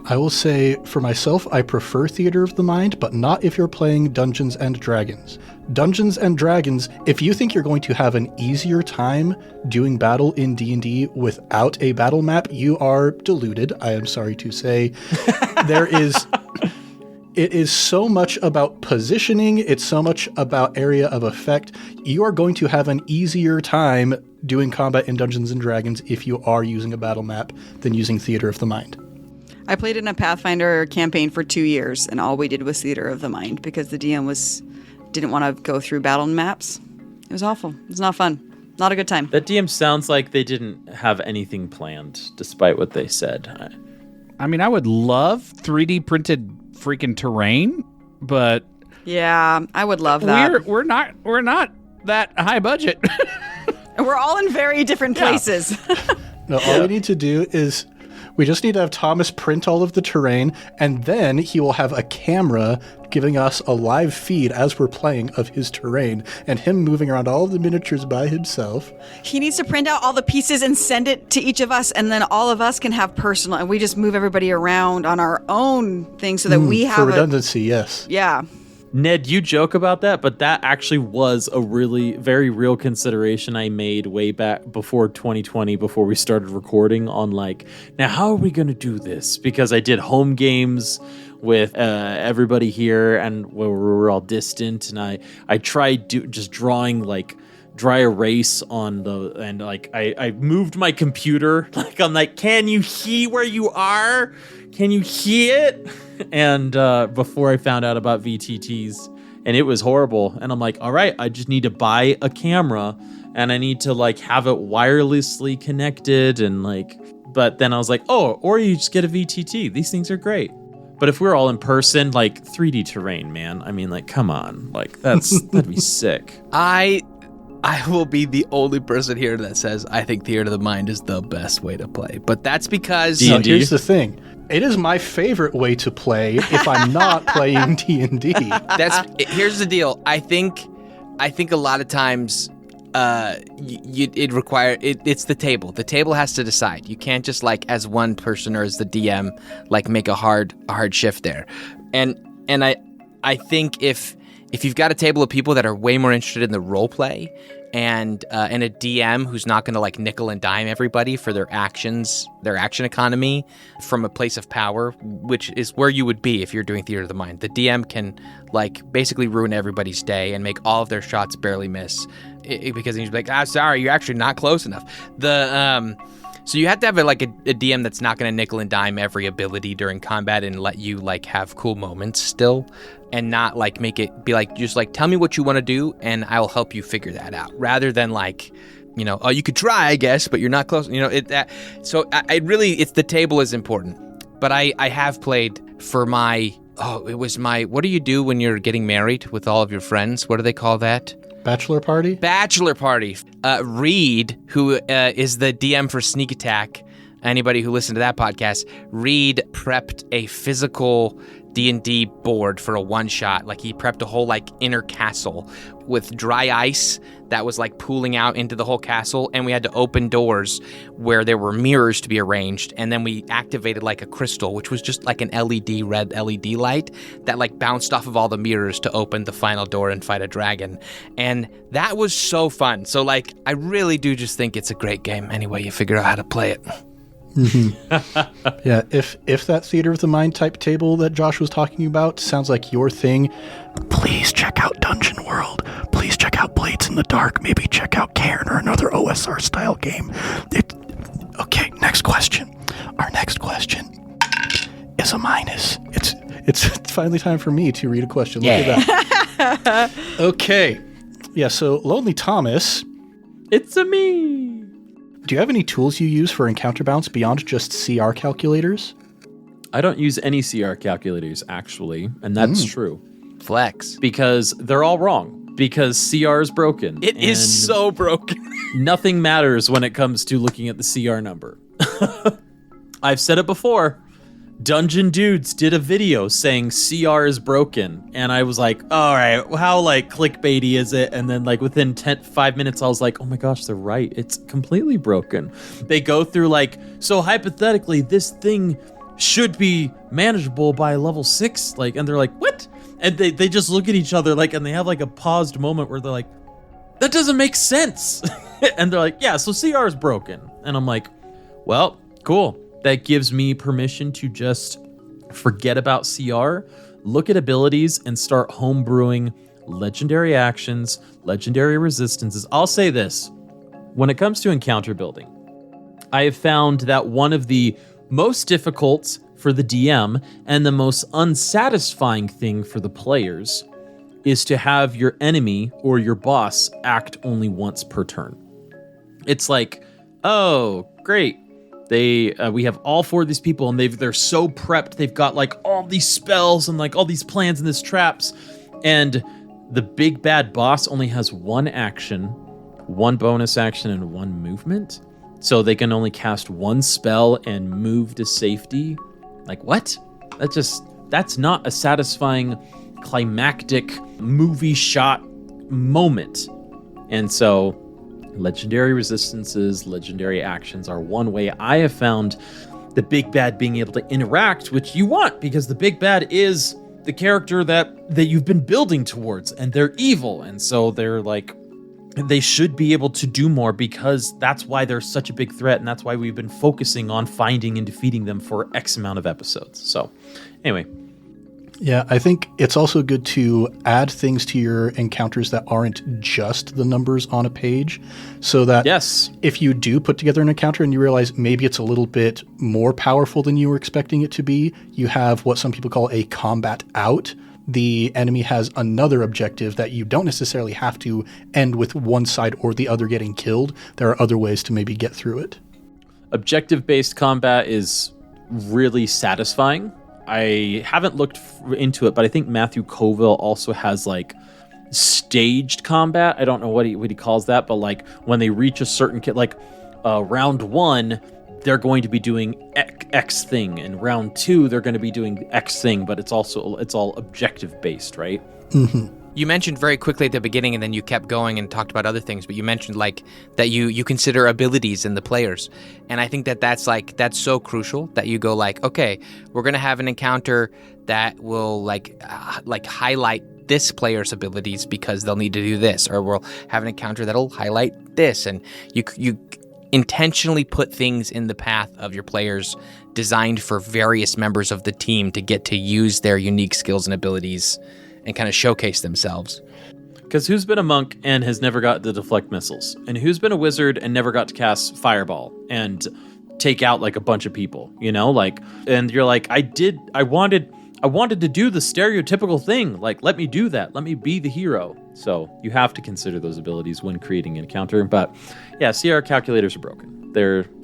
I will say, for myself, I prefer Theater of the Mind, but not if you're playing Dungeons and Dragons. Dungeons and Dragons, if you think you're going to have an easier time doing battle in D&D without a battle map, you are deluded, I am sorry to say. It is so much about positioning, it's so much about area of effect. You are going to have an easier time doing combat in Dungeons and Dragons if you are using a battle map than using Theater of the Mind. I played in a Pathfinder campaign for 2 years, and all we did was Theater of the Mind because the DM didn't want to go through battle maps. It was awful. It was not fun. Not a good time. That DM sounds like they didn't have anything planned, despite what they said. I mean, I would love 3D printed freaking terrain, but yeah, I would love that. We're not that high budget. And we're all in very different places. No, all we need to do is we just need to have Thomas print all of the terrain, and then he will have a camera giving us a live feed as we're playing of his terrain, and him moving around all of the miniatures by himself. He needs to print out all the pieces and send it to each of us, and then all of us can have personal, and we just move everybody around on our own thing so that we have for redundancy, yes. Yeah. Ned, you joke about that, but that actually was a really very real consideration I made way back before 2020, before we started recording on now how are we going to do this? Because I did home games with everybody here, and we were all distant, and I tried just drawing dry erase on I moved my computer, I'm can you hear where you are? Can you hear it? And before I found out about VTTs, and it was horrible. And I'm like, all right, I just need to buy a camera, and I need to have it wirelessly connected, and but then I was like, oh, or you just get a VTT. These things are great. But if we're all in person, 3D terrain, man, I mean, come on, that'd be sick. I will be the only person here that says I think Theater of the Mind is the best way to play. But that's because... No, here's the thing. It is my favorite way to play if I'm not playing D&D. Here's the deal. I think a lot of times it's the table. The table has to decide. You can't just as one person or as the DM make a hard shift there. And I think if you've got a table of people that are way more interested in the role play and a DM who's not going to nickel and dime everybody for their actions, their action economy from a place of power, which is where you would be if you're doing Theater of the Mind. The DM can basically ruin everybody's day and make all of their shots barely miss because he's sorry, you're actually not close enough. So you have to have a DM that's not going to nickel and dime every ability during combat and let you have cool moments still, and not make it be just tell me what you want to do and I'll help you figure that out, rather than oh, you could try, I guess, but you're not close. So I really, it's the table is important. But I have played for my what do you do when you're getting married with all of your friends? What do they call that? Bachelor party? Bachelor party. Reed, who is the DM for Sneak Attack, anybody who listened to that podcast, Reed prepped a physical D&D board for a one-shot. He prepped a whole inner castle with dry ice that was pooling out into the whole castle, and we had to open doors where there were mirrors to be arranged, and then we activated a crystal, which was just an red LED light that bounced off of all the mirrors to open the final door and fight a dragon. And that was so fun. So I really do just think it's a great game anyway you figure out how to play it. Mm-hmm. Yeah, if that Theater of the Mind type table that Josh was talking about sounds like your thing, please check out Dungeon World. Please check out Blades in the Dark. Maybe check out Cairn or another OSR style game. Okay, next question. Our next question is a minus. It's finally time for me to read a question. Look at that. Okay. Yeah, so Lonely Thomas, It's a me. do you have any tools you use for encounter balance beyond just CR calculators? I don't use any CR calculators, actually, and that's true. Flex. Because they're all wrong. Because CR is broken. It is and so broken. nothing matters when it comes to looking at the CR number. I've said it before. Dungeon Dudes did a video saying CR is broken, and I was like, all right, how like clickbaity is it? And then like within 5 minutes, I was like, oh my gosh, they're right. It's completely broken. They go through like, so hypothetically, this thing should be manageable by level 6, like, and they're like, what? And they just look at each other like, and they have like a paused moment where they're like, that doesn't make sense. And they're like, yeah, so CR is broken. And I'm like, well, cool. That gives me permission to just forget about CR, look at abilities, and start homebrewing legendary actions, legendary resistances. I'll say this. When it comes to encounter building, I have found that one of the most difficult for the DM and the most unsatisfying thing for the players is to have your enemy or your boss act only once per turn. It's like, oh, great. We have all 4 of these people, and they're so prepped. They've got like all these spells and like all these plans and these traps, and the big bad boss only has 1 action, 1 bonus action, and 1 movement. So they can only cast 1 spell and move to safety. Like what? That's not a satisfying, climactic movie shot moment. And so legendary resistances, legendary actions are one way I have found the big bad being able to interact, which you want, because the big bad is the character that you've been building towards, and they're evil, and so they're like, they should be able to do more, because that's why they're such a big threat, and that's why we've been focusing on finding and defeating them for X amount of episodes. So anyway. Yeah, I think it's also good to add things to your encounters that aren't just the numbers on a page, so that yes, if you do put together an encounter and you realize maybe it's a little bit more powerful than you were expecting it to be, you have what some people call a combat out. The enemy has another objective that you don't necessarily have to end with one side or the other getting killed. There are other ways to maybe get through it. Objective-based combat is really satisfying. I haven't looked into it, but I think Matthew Colville also has like staged combat. I don't know what he calls that, but like when they reach a certain like round 1, they're going to be doing X thing, and round 2 they're going to be doing X thing, but it's all objective based, right? Mm-hmm. You mentioned very quickly at the beginning, and then you kept going and talked about other things, but you mentioned like that you consider abilities in the players. And I think that's so crucial that you go like, okay, we're going to have an encounter that will like highlight this player's abilities because they'll need to do this, or we'll have an encounter that'll highlight this. And you intentionally put things in the path of your players designed for various members of the team to get to use their unique skills and abilities and kind of showcase themselves. Because who's been a monk and has never got to deflect missiles? And who's been a wizard and never got to cast fireball and take out like a bunch of people, you know? Like, and you're like, I wanted to do the stereotypical thing. Like, let me do that. Let me be the hero. So you have to consider those abilities when creating an encounter. But yeah, CR calculators are broken.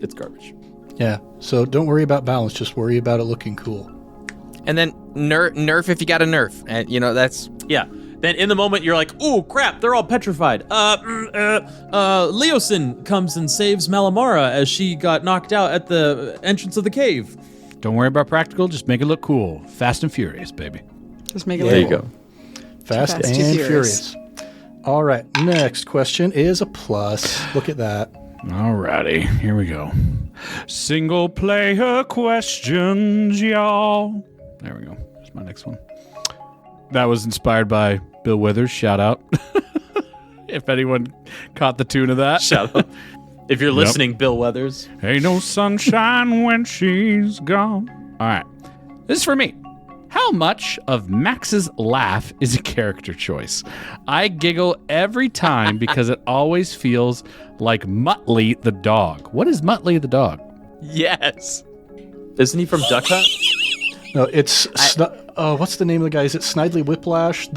It's garbage. Yeah, so don't worry about balance. Just worry about it looking cool. And then nerf if you got a nerf. And, you know, that's... Yeah. Then in the moment, you're like, oh, crap, they're all petrified. Leosin comes and saves Malamara as she got knocked out at the entrance of the cave. Don't worry about practical, just make it look cool. Fast and Furious, baby. Just make it There look you cool. go. Fast Too and furious. furious. All right, next question is a plus. Look at that. Alrighty, here we go. Single player questions, y'all. There we go. Here's my next one. That was inspired by Bill Withers. Shout out. If anyone caught the tune of that. Shout out. If you're listening, Bill Weathers. Ain't no sunshine when she's gone. All right. This is for me. How much of Max's laugh is a character choice? I giggle every time because it always feels like Muttley the dog. What is Muttley the dog? Yes. Isn't he from Duck Hunt? No, it's what's the name of the guy? Is it Snidely Whiplash?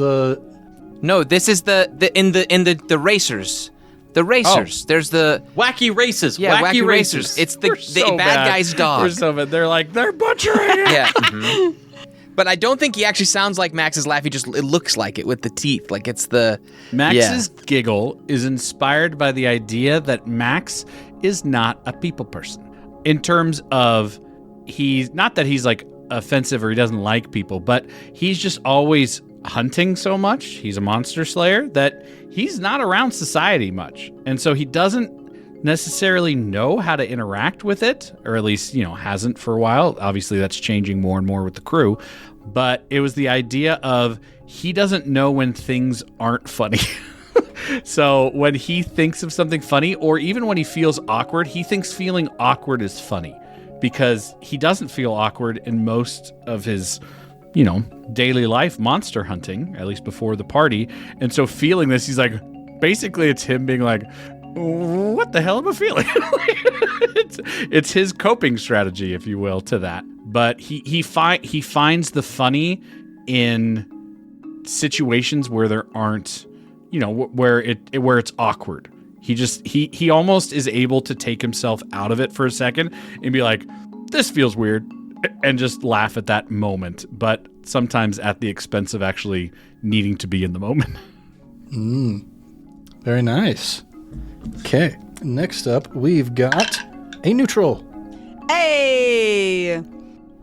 No, this is the racers. The racers. There's the Wacky races. yeah, wacky racers. It's the bad guy's dog. We're so bad. They're like, they're butchering it. Yeah. But I don't think he actually sounds like Max's laugh. It looks like it with the teeth. Like it's the Max's giggle is inspired by the idea that Max is not a people person. In terms of he's not that he's like offensive or he doesn't like people, but he's just always hunting so much. He's a monster slayer that he's not around society much. And so he doesn't necessarily know how to interact with it, or at least, hasn't for a while. Obviously, that's changing more and more with the crew. But it was the idea of he doesn't know when things aren't funny. So when he thinks of something funny, or even when he feels awkward, he thinks feeling awkward is funny because he doesn't feel awkward in most of his daily life monster hunting, at least before the party. And so feeling this, he's like, basically it's him being like, what the hell am I feeling? it's his coping strategy, if you will, to that. But he finds the funny in situations where there aren't, where it's awkward. He almost is able to take himself out of it for a second and be like, this feels weird, and just laugh at that moment, but sometimes at the expense of actually needing to be in the moment. Very nice. Okay, next up, we've got a neutral. Hey!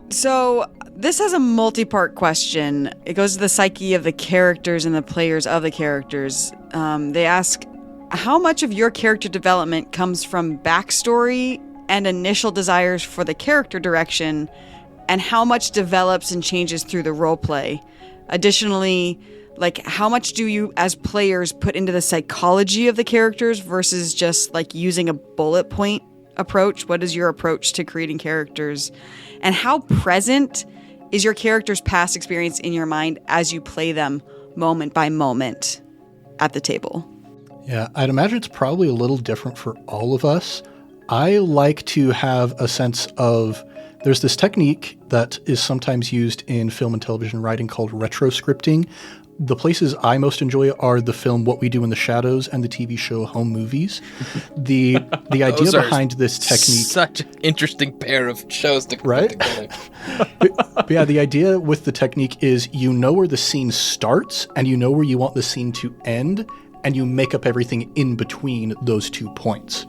So, this has a multi-part question. It goes to the psyche of the characters and the players of the characters. They ask, how much of your character development comes from backstory and initial desires for the character direction, and how much develops and changes through the roleplay? Additionally, how much do you as players put into the psychology of the characters versus just using a bullet point approach? What is your approach to creating characters? And how present is your character's past experience in your mind as you play them moment by moment at the table? Yeah, I'd imagine it's probably a little different for all of us. I like to have a sense of, there's this technique that is sometimes used in film and television writing called retroscripting. The places I most enjoy are the film What We Do in the Shadows and the TV show Home Movies. The idea behind this technique... Such an interesting pair of shows to put together. But yeah, the idea with the technique is you know where the scene starts and you know where you want the scene to end, and you make up everything in between those 2 points.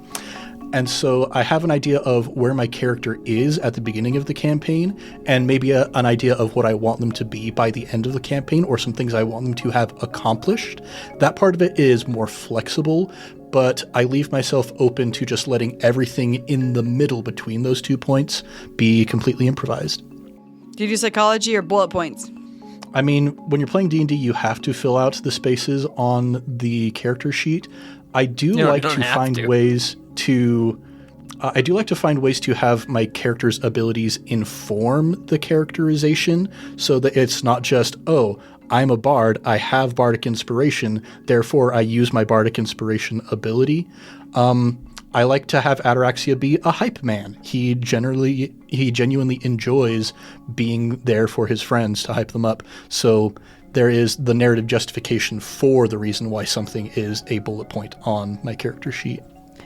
And so I have an idea of where my character is at the beginning of the campaign, and maybe an idea of what I want them to be by the end of the campaign, or some things I want them to have accomplished. That part of it is more flexible, but I leave myself open to just letting everything in the middle between those 2 points be completely improvised. Do you do psychology or bullet points? I mean, when you're playing D&D, you have to fill out the spaces on the character sheet. I do like to find ways to have my character's abilities inform the characterization, so that it's not just, oh, I'm a bard, I have bardic inspiration, therefore I use my bardic inspiration ability. I like to have Ataraxia be a hype man. He genuinely enjoys being there for his friends to hype them up. So there is the narrative justification for the reason why something is a bullet point on my character sheet.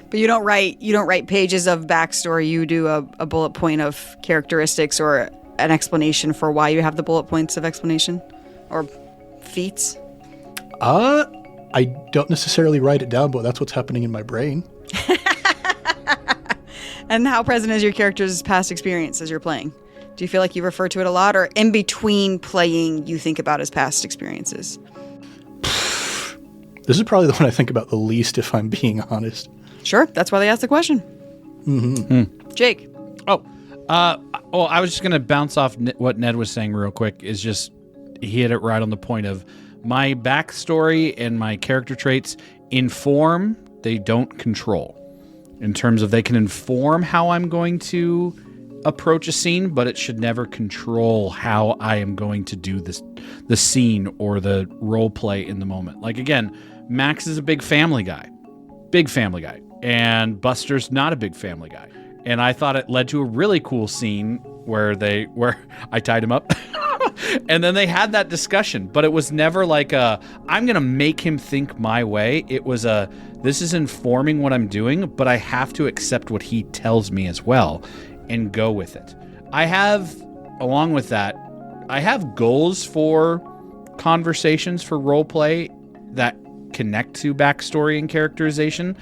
But you don't write pages of backstory. You do a bullet point of characteristics or an explanation for why you have the bullet points of explanation or feats. I don't necessarily write it down, but that's what's happening in my brain. And how present is your character's past experience as you're playing? Do you feel like you refer to it a lot, or in between playing, you think about his past experiences? This is probably the one I think about the least, if I'm being honest. Sure, that's why they asked the question. Jake. I was just going to bounce off what Ned was saying real quick. Is just, he hit it right on the point of my backstory and my character traits inform, they don't control. In terms of they can inform how I'm going to approach a scene, but it should never control how I am going to do the scene or the role play in the moment. Like, again, Max is a big family guy, and Buster's not a big family guy. And I thought it led to a really cool scene where I tied him up And then they had that discussion, but it was never like I'm going to make him think my way. It was this is informing what I'm doing, but I have to accept what he tells me as well and go with it. Along with that, I have goals for conversations for roleplay that connect to backstory and characterization,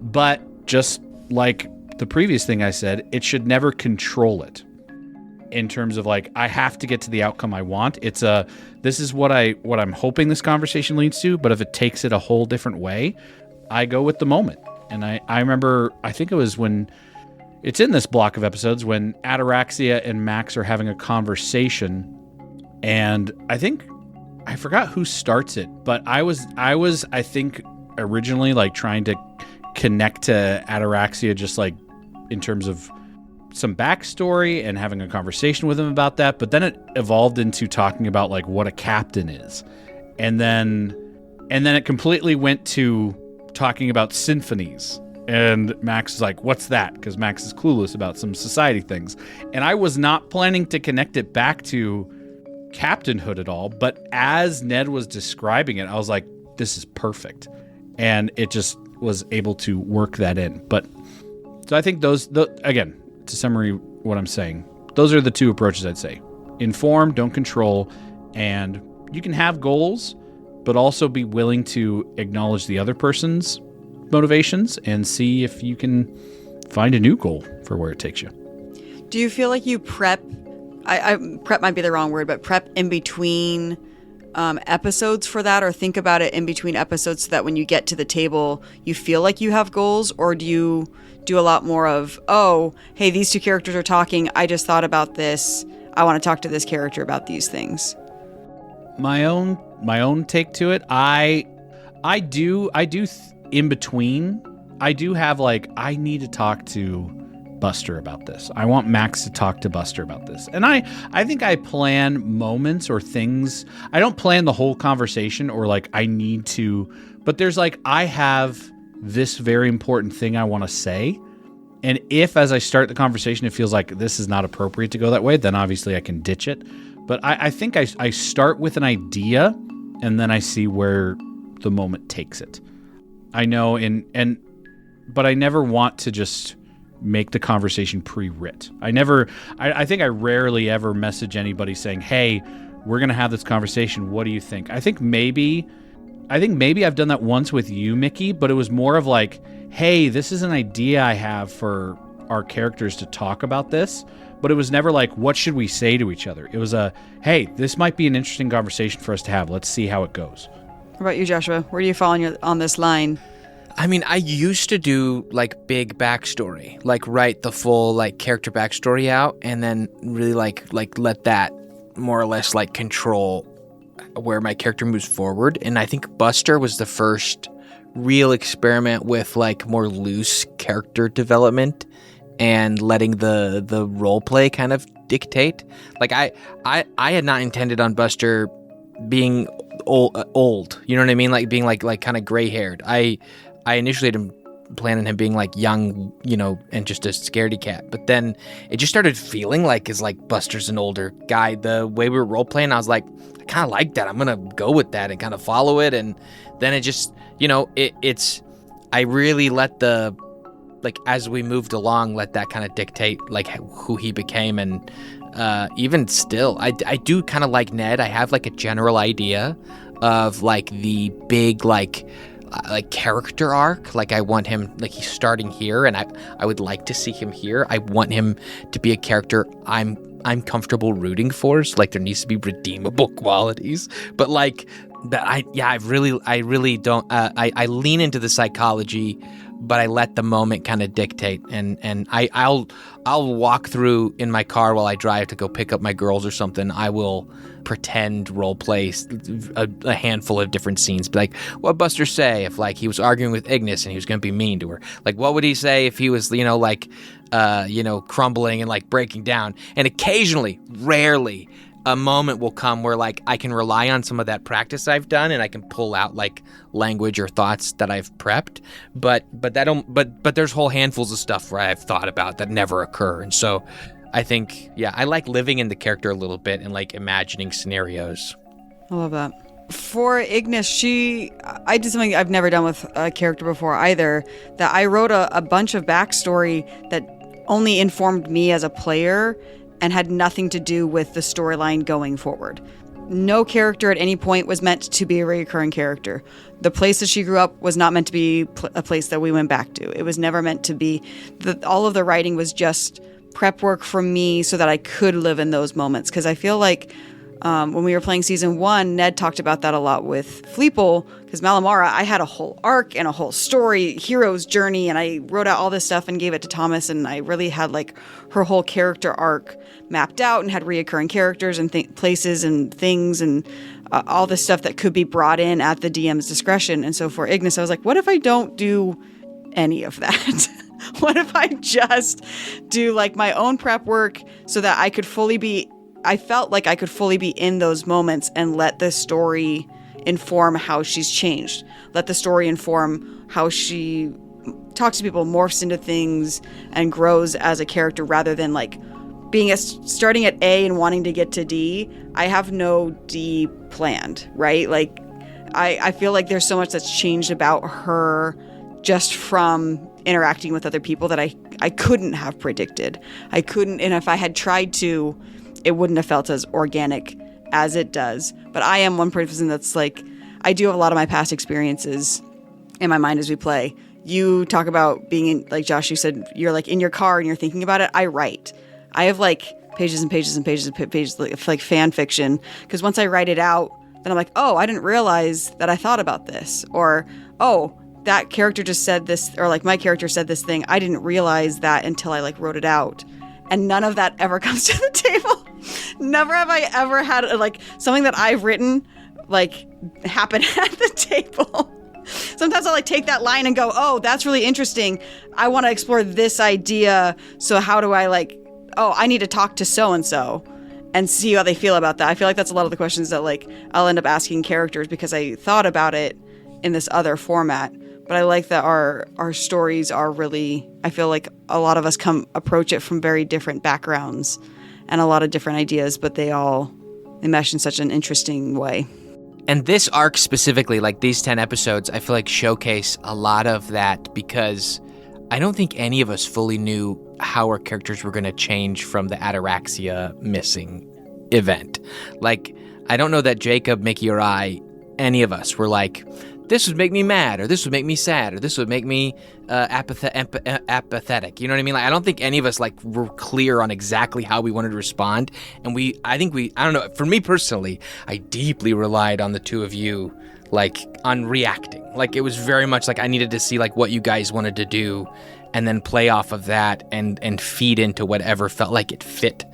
but just like the previous thing I said, it should never control it in terms of like, I have to get to the outcome I want. This is what I'm hoping this conversation leads to, but if it takes it a whole different way, I go with the moment. And I remember, I think it was when it's in this block of episodes when Ataraxia and Max are having a conversation, and I forgot who starts it, but I was I think originally like trying to connect to Ataraxia just like in terms of some backstory and having a conversation with him about that, but then it evolved into talking about like what a captain is. And then it completely went to talking about symphonies. And Max is like, what's that? Because Max is clueless about some society things. And I was not planning to connect it back to captainhood at all. But as Ned was describing it, I was like, this is perfect. And it just was able to work that in. But so I think again, to summary what I'm saying, those are the two approaches I'd say. Inform, don't control. And you can have goals, but also be willing to acknowledge the other person's motivations and see if you can find a new goal for where it takes you. Do you feel like you prep? Prep might be the wrong word, but prep in between episodes for that, or think about it in between episodes so that when you get to the table, you feel like you have goals? Or do you do a lot more of, oh, hey, these two characters are talking. I just thought about this. I want to talk to this character about these things. My own take to it. I do in between, I do have like, I need to talk to Buster about this. I want Max to talk to Buster about this. And I think I plan moments or things. I don't plan the whole conversation or like I need to, but there's like, I have this very important thing I want to say. And if as I start the conversation, it feels like this is not appropriate to go that way, then obviously I can ditch it. But I think I start with an idea and then I see where the moment takes it. I know, but I never want to just make the conversation pre-writ. I think I rarely ever message anybody saying, hey, we're going to have this conversation. What do you think? I think maybe I've done that once with you, Mickey, but it was more of like, hey, this is an idea I have for our characters to talk about this. But it was never like, what should we say to each other? It was hey, this might be an interesting conversation for us to have. Let's see how it goes. What about you, Joshua? Where do you fall on this line? I mean, I used to do like big backstory, like write the full like character backstory out, and then really like let that more or less like control where my character moves forward. And I think Buster was the first real experiment with like more loose character development and letting the role play kind of dictate. Like I had not intended on Buster being old, you know what I mean? Like being like kind of gray haired. I initially had planned on him being like young, you know, and just a scaredy cat. But then it just started feeling like Buster's an older guy. The way we were role playing, I was like, I kind of like that. I'm gonna go with that and kind of follow it. And then it just, you know, I really let the, like as we moved along, let that kind of dictate like who he became. And even still, I do kind of like Ned. I have like a general idea of like the big like character arc. Like I want him, like he's starting here, and I would like to see him here. I want him to be a character I'm comfortable rooting for. So like there needs to be redeemable qualities, but like that I really don't. I lean into the psychology, but I let the moment kind of dictate, and I'll walk through in my car while I drive to go pick up my girls or something. I will pretend role play a handful of different scenes. Be like, what Buster say if like he was arguing with Ignis and he was going to be mean to her? Like, what would he say if he was, you know, like, crumbling and like breaking down? And occasionally, rarely, a moment will come where like I can rely on some of that practice I've done and I can pull out like language or thoughts that I've prepped. But there's whole handfuls of stuff where I've thought about that never occur. And so I think, yeah, I like living in the character a little bit and like imagining scenarios. I love that. For Ignis, I did something I've never done with a character before either, that I wrote a bunch of backstory that only informed me as a player and had nothing to do with the storyline going forward. No character at any point was meant to be a recurring character. The place that she grew up was not meant to be a place that we went back to. It was never meant to be. All of the writing was just prep work for me so that I could live in those moments. Because I feel like when we were playing season 1, Ned talked about that a lot with Fleeple, because Malamara, I had a whole arc and a whole story, hero's journey, and I wrote out all this stuff and gave it to Thomas, and I really had like her whole character arc mapped out and had reoccurring characters and places and things and all this stuff that could be brought in at the DM's discretion. And so for Ignis, I was like, what if I don't do any of that? What if I just do like my own prep work so that I felt like I could fully be in those moments and let the story inform how she's changed. Let the story inform how she talks to people, morphs into things, and grows as a character rather than like starting at A and wanting to get to D. I have no D planned, right? Like I feel like there's so much that's changed about her just from interacting with other people that I couldn't have predicted. I couldn't, and if I had tried to, it wouldn't have felt as organic as it does. But I am one person that's like, I do have a lot of my past experiences in my mind as we play. You talk about being in, like Josh, you said you're like in your car and you're thinking about it. I write. I have like pages and pages and pages and pages of like fan fiction, because once I write it out, then I'm like, oh, I didn't realize that I thought about this, or oh, that character just said this, or like my character said this thing. I didn't realize that until I like wrote it out. And none of that ever comes to the table. Never have I ever had like something that I've written like happen at the table. Sometimes I'll like take that line and go, oh, that's really interesting. I want to explore this idea. So how do I like, oh, I need to talk to so-and-so and see how they feel about that. I feel like that's a lot of the questions that like I'll end up asking characters because I thought about it in this other format. But I like that our stories are really, I feel like a lot of us approach it from very different backgrounds and a lot of different ideas, but they mesh in such an interesting way. And this arc specifically, like these 10 episodes, I feel like showcase a lot of that, because I don't think any of us fully knew how our characters were going to change from the Ataraxia missing event. Like, I don't know that Jacob, Mickey, or any of us were like, this would make me mad, or this would make me sad, or this would make me apathetic. You know what I mean? Like, I don't think any of us like were clear on exactly how we wanted to respond. And I don't know, for me personally, I deeply relied on the two of you, like on reacting. Like it was very much like I needed to see like what you guys wanted to do and then play off of that and feed into whatever felt like it fit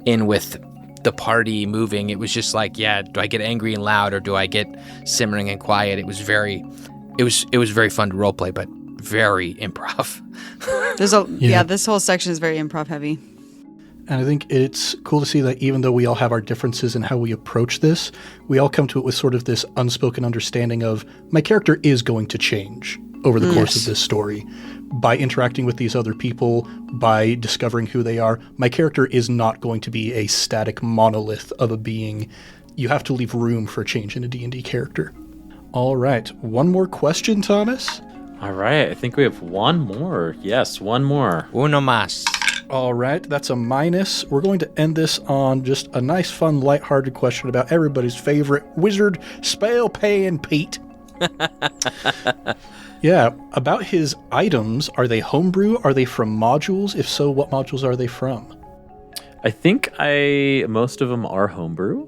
in with the party moving. It was just like, yeah, do I get angry and loud or do I get simmering and quiet? It was very fun to roleplay, but very improv. This whole section is very improv heavy. And I think it's cool to see that even though we all have our differences in how we approach this, we all come to it with sort of this unspoken understanding of my character is going to change over the course of this story. By interacting with these other people, by discovering who they are, my character is not going to be a static monolith of a being. You have to leave room for change in a D&D character. All right. One more question, Thomas? All right. I think we have one more. Yes, one more. Uno más. All right. That's a minus. We're going to end this on just a nice, fun, lighthearted question about everybody's favorite wizard, Spell-Paying Pete. Yeah, about his items, are they homebrew? Are they from modules? If so, what modules are they from? I think most of them are homebrew.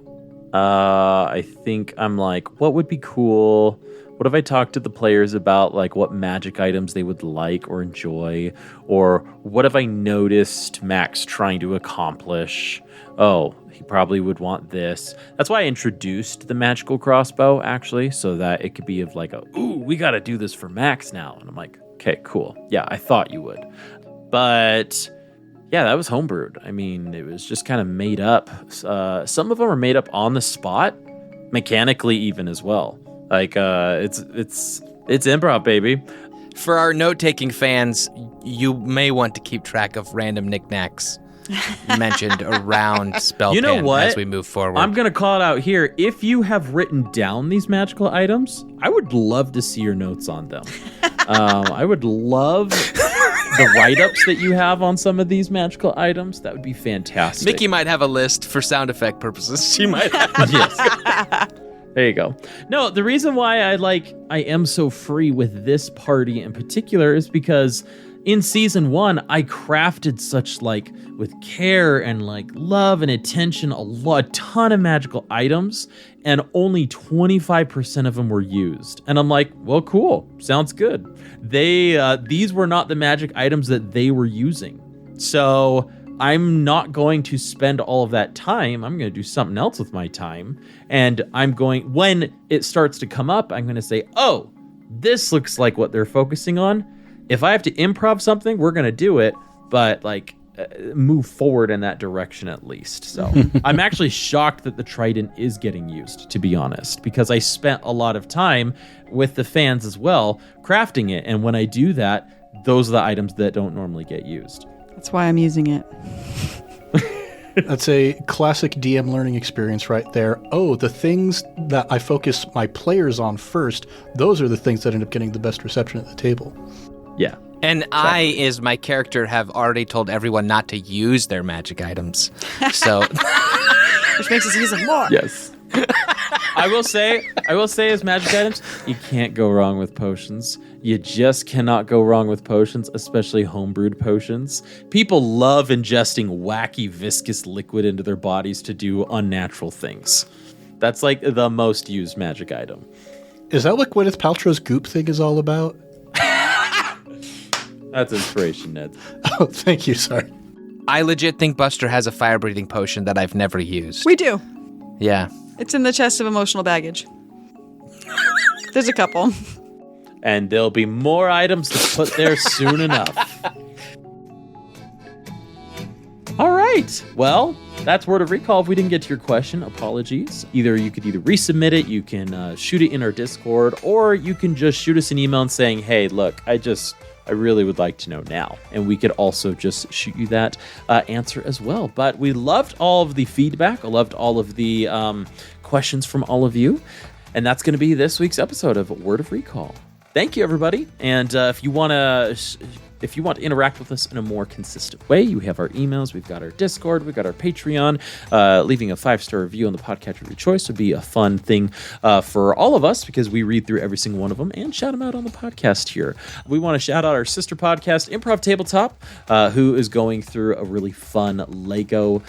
I think I'm like, what would be cool? What if I talked to the players about like what magic items they would like or enjoy? Or what if I noticed Max trying to accomplish? Oh, he probably would want this. That's why I introduced the magical crossbow, actually, so that it could be of like, ooh, we got to do this for Max now. And I'm like, okay, cool. Yeah, I thought you would. But yeah, that was homebrewed. I mean, it was just kind of made up. Some of them are made up on the spot, mechanically even as well. Like, it's improv, baby. For our note-taking fans, you may want to keep track of random knickknacks mentioned around spell You know pen what? as we move forward. I'm going to call it out here. If you have written down these magical items, I would love to see your notes on them. I would love the write-ups that you have on some of these magical items. That would be fantastic. Mickey might have a list for sound effect purposes. She might have. Yes. There you go. No, the reason why I am so free with this party in particular is because in season 1, I crafted such with care and love and attention a ton of magical items, and only 25% of them were used. And I'm like, well, cool, sounds good. These were not the magic items that they were using, so I'm not going to spend all of that time. I'm going to do something else with my time, and when it starts to come up, I'm going to say, oh, this looks like what they're focusing on. If I have to improv something, we're going to do it, but move forward in that direction at least. So I'm actually shocked that the trident is getting used, to be honest, because I spent a lot of time with the fans as well crafting it. And when I do that, those are the items that don't normally get used. That's why I'm using it. That's a classic DM learning experience right there. Oh, the things that I focus my players on first, those are the things that end up getting the best reception at the table. Yeah. And I, as my character, have already told everyone not to use their magic items. So, Which makes us use them more. Yes. I will say as magic items, you can't go wrong with potions. You just cannot go wrong with potions, especially homebrewed potions. People love ingesting wacky viscous liquid into their bodies to do unnatural things. That's the most used magic item. Is that what Gwyneth Paltrow's goop thing is all about? That's inspiration, Ned. Oh, thank you. Sorry. I legit think Buster has a fire-breathing potion that I've never used. We do. Yeah. It's in the chest of emotional baggage. There's a couple. And there'll be more items to put there soon enough. All right. Well, that's Word of Recall. If we didn't get to your question, apologies. You could resubmit it, you can shoot it in our Discord, or you can just shoot us an email and saying, hey, look, I really would like to know now. And we could also just shoot you that answer as well. But we loved all of the feedback. I loved all of the questions from all of you. And that's going to be this week's episode of Word of Recall. Thank you, everybody. And if you want to interact with us in a more consistent way, you have our emails, we've got our Discord, we've got our Patreon. Leaving a 5-star review on the podcast of your choice would be a fun thing for all of us, because we read through every single one of them and shout them out on the podcast here. We want to shout out our sister podcast, Improv Tabletop, who is going through a really fun Lego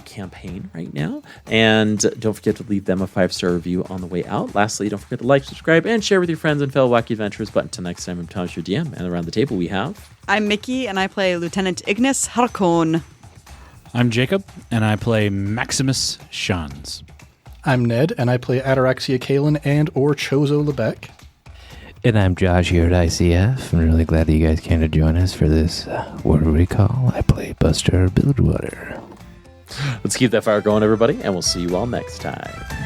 campaign right now. And don't forget to leave them a 5-star review on the way out. Lastly, don't forget to like, subscribe, and share with your friends and fellow wacky adventurers. But until next time, I'm Thomas, your DM, and around the table we have... I'm Mickey, and I play Lieutenant Ignis Harkon. I'm Jacob, and I play Maximus Shans. I'm Ned, and I play Ataraxia Kalen and or Chozo Lebec. And I'm Josh here at ICF. I'm really glad that you guys came to join us for this Word of Recall. I play Buster Bilgewater. Let's keep that fire going, everybody, and we'll see you all next time.